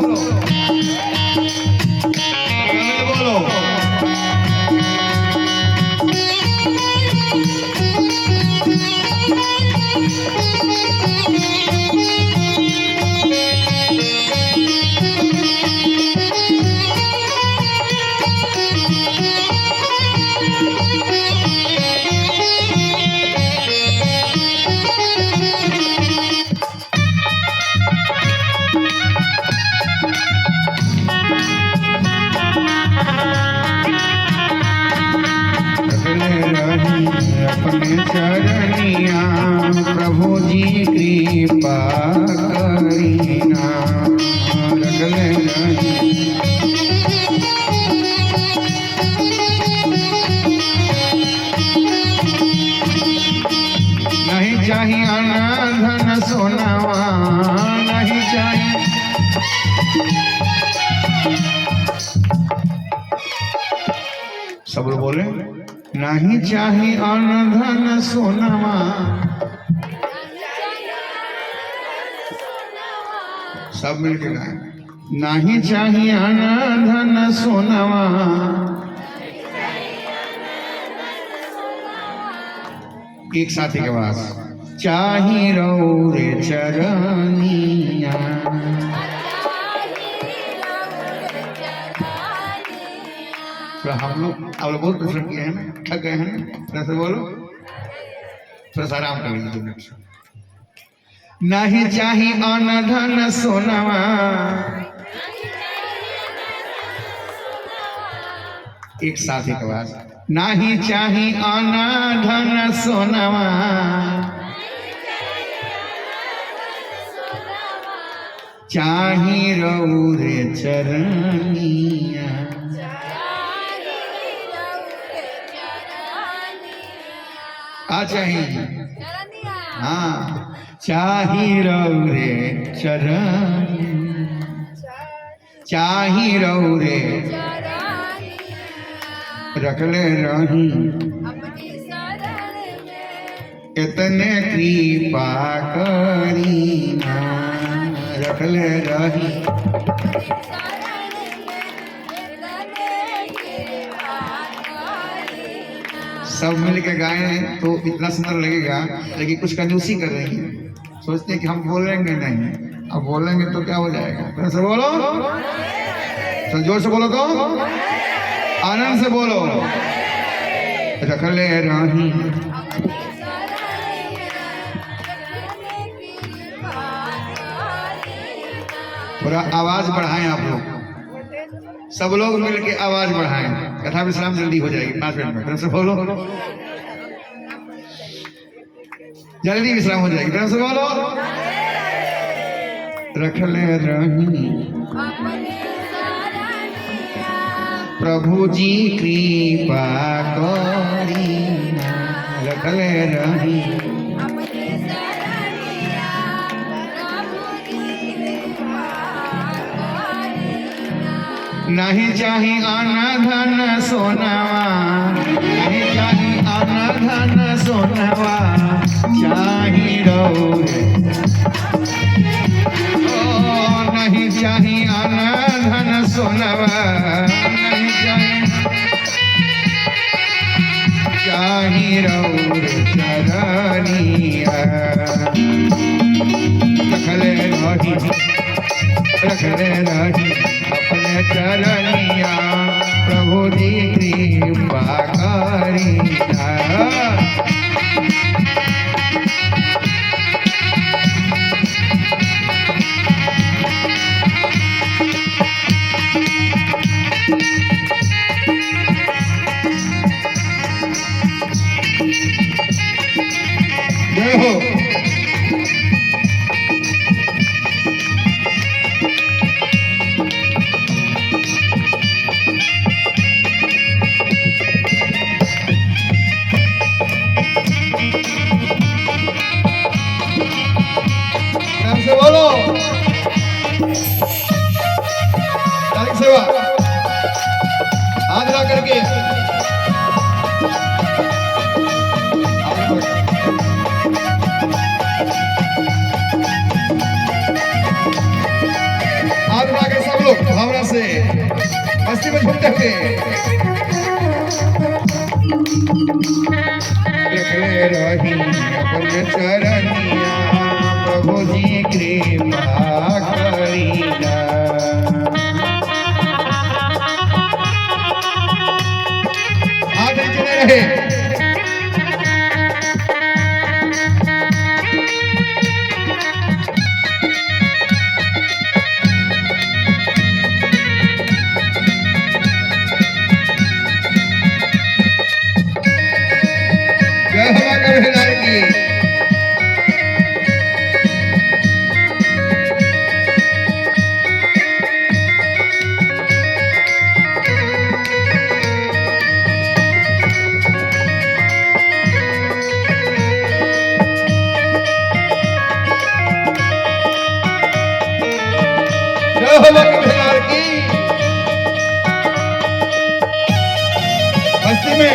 अपने चरनिया, प्रभु जी कृपा करीना। रगले रही नहीं चाहिए अन्न धन सोनावा, नहीं चाहिए सब लोग बोले, नहीं चाहिए अन्न धन सोनावा, सब मिलके गाए। नहीं चाहिए अन्न धन सोनावा, एक साथी के पास चाही रौरे चरनिया। तो हम लोग बहुत प्रश्न किए हैं, थक गए हैं, कैसे बोलो, थोड़ा सा आराम कर लीजिए। नहीं चाहिए अन्न धन सोनावा, एक साथी के पास नहीं चाहिए अन्न धन सोनावा, चाही रौरे चरनिया। आ चाहिए, हाँ, चाही रौरे चरनिया, चाही रौरे रखले रही इतने कृपा करीना। रखले रही सब मिल के गाएं तो इतना सुंदर लगेगा, लेकिन कुछ कंजूसी कर रही है, सोचते हैं कि हम बोलेंगे नहीं, अब बोलेंगे तो क्या हो जाएगा। तो ऐसे बोलो, तो जोर से बोलो, तो आनंद से बोलो। रखले रही थोड़ा आवाज बढ़ाएं आप लोग, सब लोग मिलके आवाज बढ़ाएं, कथा विश्राम जल्दी हो जाएगी, 5 मिनट में। तरफ से बोलो, जल्दी विश्राम हो जाएगी। तरफ से बोलो, रखले रही प्रभु जी कृपा करी रखले रही नहीं चाही अन्न धन सोनावा नहीं चाही अन्न धन सोनावा चाही रौरे नहीं चाही अन्न धन सोनावा नहीं चाही रौरे चरनिया रखले रही अपने चरनिया प्रभु जी कृपा करिया जय हो से बोलो तारीख सेवा हाथ ला करके हाथ ला कर सब लोग भावना से मस्ती में झूमते हुए रखले रही अपने चरनिया प्रभु जी कृपा करिया आगे चले रहे जय हवा कबीरदास की की बस्ती में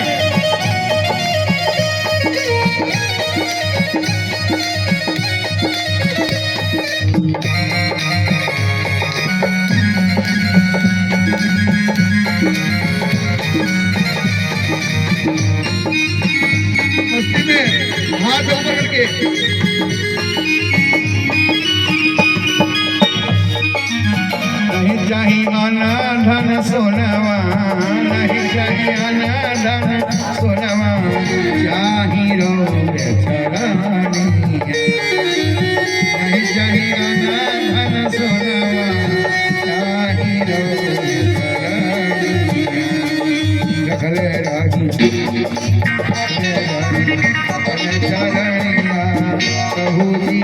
हाथ ऊपर करके नहीं चाहिए अन्न धन सोनवा नहीं चाहिए अन्न धन सोनवा चाही रोगे चरनिया नहीं चाहिए अन्न धन सोनवा चाही रोगे चरनिया रखले रागी प्रभु जी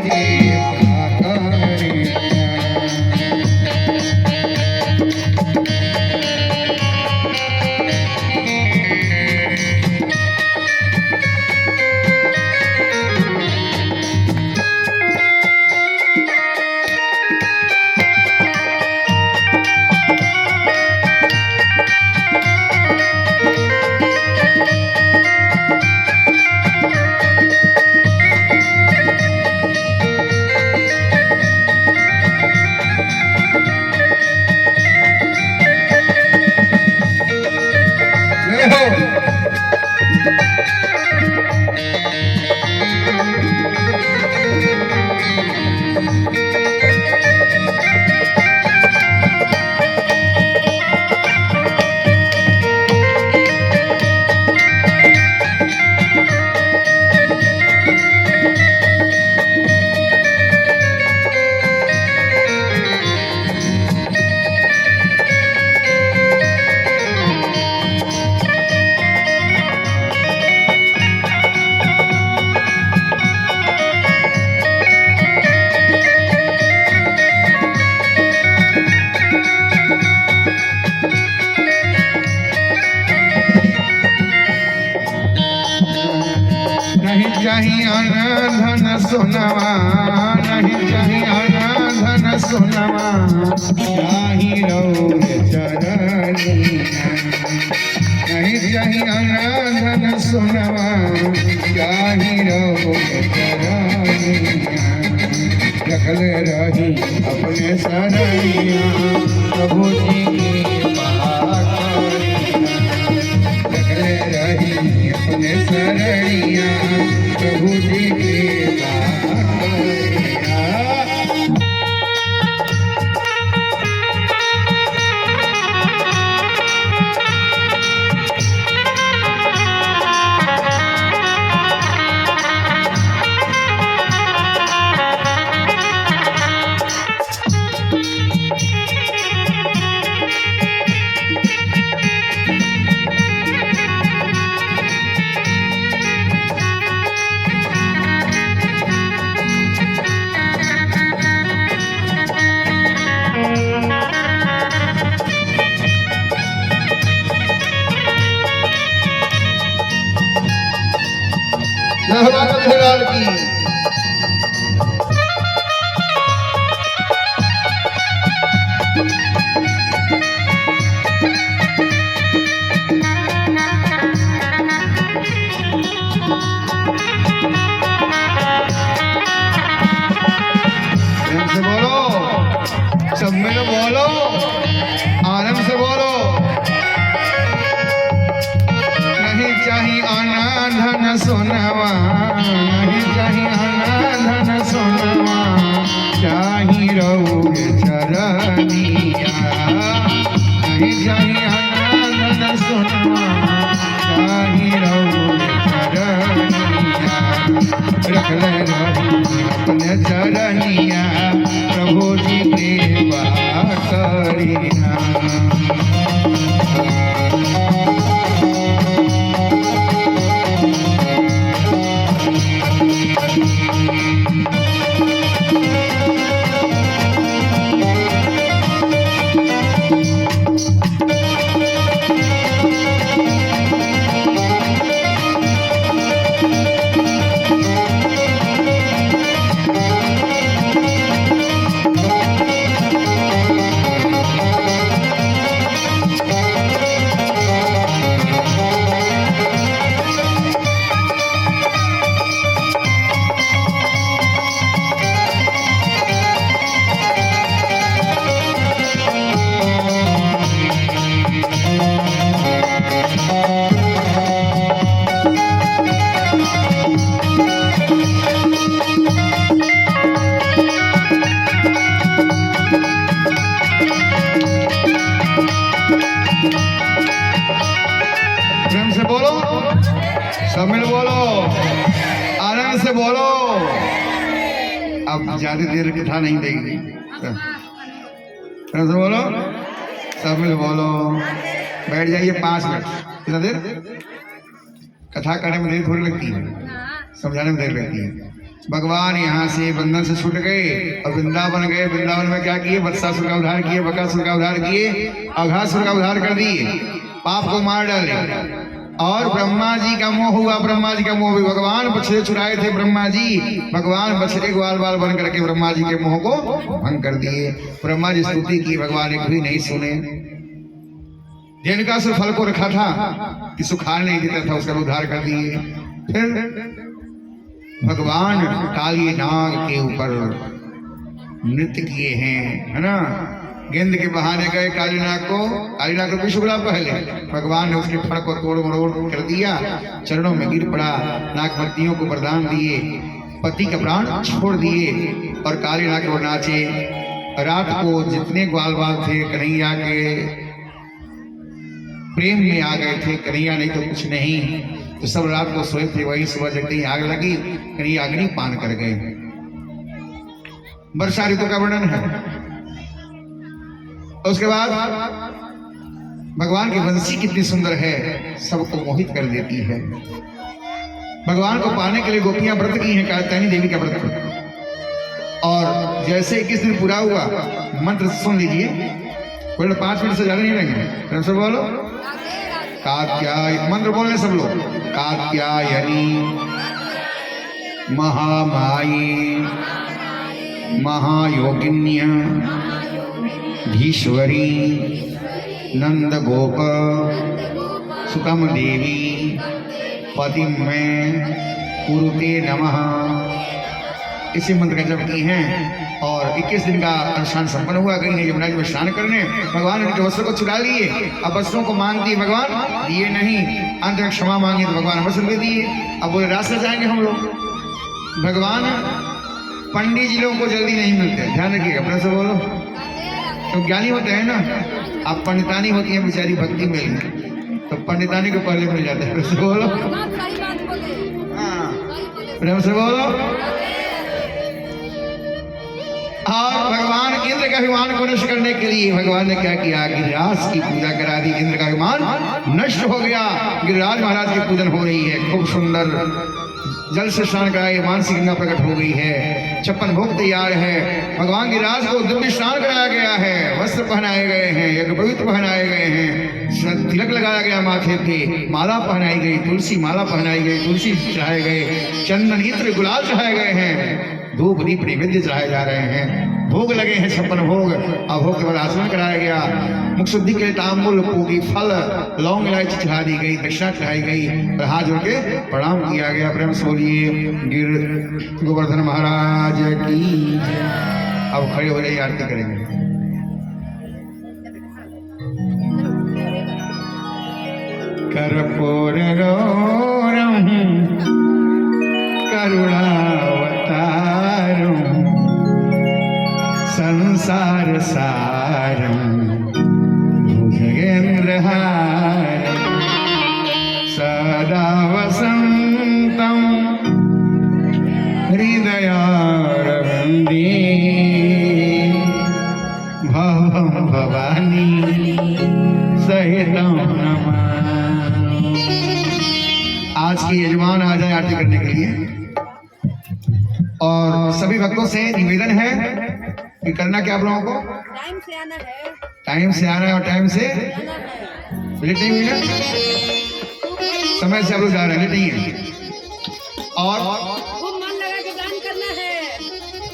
चाहिए धन सोनवा, नहीं चाहिए धन सोनवा, चाही रौर चरनिया। नहीं चाहिए धन सोनवा, चाही रौर चरनिया। रखल रही अपने सरनिया, प्रभु जी की रखल रही अपने सरनिया, प्रभु जी की लाल की। से बोलो, सब में बोलो, आनंद से बोलो। नहीं चाहिए आना धन सोनवा, नहीं चाहिए आना धन सोनवा, चाही रौर चरनिया। नहीं चाहिए आना धन सोनवा, चाही रौर चरनिया। रखल रही अपने चरनिया, प्रभु जी कृपा करिना। प्रेम से बोलो, शामिल बोलो, आनंद से बोलो। अब ज्यादा देर कथा नहीं देगी। प्रेम से बोलो, शामिल बोलो। बैठ जाइए 5 मिनट। कितना देर? कथा करने में देर थोड़ी लगती है, समझाने में देर लगती है। भगवान यहाँ से बंधन से छूट गए और वृंदावन गए। वृंदावन में क्या किए? वत्सासुर का उद्धार किए, बकासुर का उद्धार किए, अघासुर का उद्धार कर दिए, पाप को मार डाले। और ब्रह्मा जी का मोह हुआ। ब्रह्मा जी का मोह भी, भगवान बछड़े चुराए थे ब्रह्मा जी, भगवान बछड़े ग्वाल बाल बन करके ब्रह्मा जी के मोह को भंग कर दिए। ब्रह्मा जी स्तुति की, भगवान एक भी नहीं सुने। जिनका से फल को रखा था कि सुखाने नहीं देता था, उसका उद्धार कर दिए। फिर भगवान काली नाग के ऊपर नृत्य किए हैं, है ना। गेंद के बहाने गए कालीनाग को विश्व गुलाब पहले भगवान ने उसके फड़ को तोड़ मरोड़ कर दिया, चरणों में गिर पड़ा, नागपतियों को वरदान दिए, पति का प्राण छोड़ दिए और कालीनाग को नाचे। रात को जितने ग्वाल बाल थे कन्हैया के प्रेम में आ गए थे, कन्हैया नहीं तो कुछ नहीं, तो सब रात को सोए थे। वही सुबह जगते ही आग लगी, कन्हैया अग्नि पान कर गए। वर्षा ऋतु का वर्णन है। उसके बाद भगवान की वंशी कितनी सुंदर है, सबको मोहित कर देती है। भगवान को पाने के लिए गोपियां व्रत की हैं, कात्यायनी देवी का व्रत। और जैसे 21 दिन पूरा हुआ, मंत्र सुन लीजिए, कोई 5 मिनट से ज्यादा नहीं लगेंगे। सब बोलो, कात्याय मंत्र बोलने सब लोग। कात्यायनी महामाये महायोगिन्य धीश्वरी नंद गोप सुतम देवी पतिम में कुरुते नमः। इसी मंत्र का जप की हैं और 21 दिन का अनुष्ठान संपन्न हुआ। गई ने यमुना जी में स्नान करने, भगवान उनके वस्त्र को चुरा लिए। अब वस्त्रों को मांगती भगवान दिए नहीं, अंत में क्षमा मांगी तो भगवान वस्त्र दे दिए। अब बोले रास्ते जाएंगे हम लोग। भगवान पंडित जी लोगों को जल्दी नहीं मिलते, ध्यान रखिएगा अपने से बोलो। तो ज्ञानी होते हैं ना, अब पंडितानी होती है बेचारी भक्ति में, तो पंडितानी को पहले मिल जाते हैं। बोलो हाँ, प्रेम से बोलो। और भगवान इंद्र का अभिमान को नष्ट करने के लिए भगवान ने क्या किया, गिरिराज की पूजा करा दी। इंद्र का अभिमान नष्ट हो गया, गिरिराज महाराज की पूजन हो रही है। खूब सुंदर जल से स्नान कराए, मानसी गंगा प्रकट हो गई है। 56 भोग तैयार है। भगवान गिरिराज को दिव्य स्नान कराया गया है, वस्त्र पहनाए गए हैं, यज्ञ पवित्र पहनाए गए हैं, तिलक लगाया गया माथे पे, माला पहनाई गई, तुलसी माला पहनाई गई, तुलसी चढ़ाए गए, चंदन इत्र गुलाल चढ़ाए गए हैं, धूप दीप नैवेद्य चढ़ाए जा रहे हैं, भोग लगे हैं 56 भोग। अब भोग के बाद आचमन कराया गया। मुख शुद्धि के लिए तांबुल पूगी फल लौंग इलायची चढ़ा दी गई, दक्षिणा चढ़ाई गई और हाथ जोड़ के प्रणाम किया गया। प्रेम से बोलिए गिर गोवर्धन महाराज की। अब खड़े हो जाइए, आरती करेंगे। कर्पूर गौरम करुणावतारम संसार सारम भुजगेन्द्रहारम सदा वसंतम हृदयारविंदे भवम भवानी सहितम नमामि। आज की यजमान आ जाए आरती करने के लिए। और सभी भक्तों से निवेदन है कि करना क्या आप लोगों को, टाइम से आना है, टाइम से आना है और टाइम से जाना है। लेट नहीं हुई ना, समय से आप लोग जा रहे हैं, लेट नहीं है। और खूब मन लगा के दान करना है।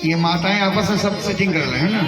ये माताएं आपस में सब सेटिंग कर रहे हैं ना।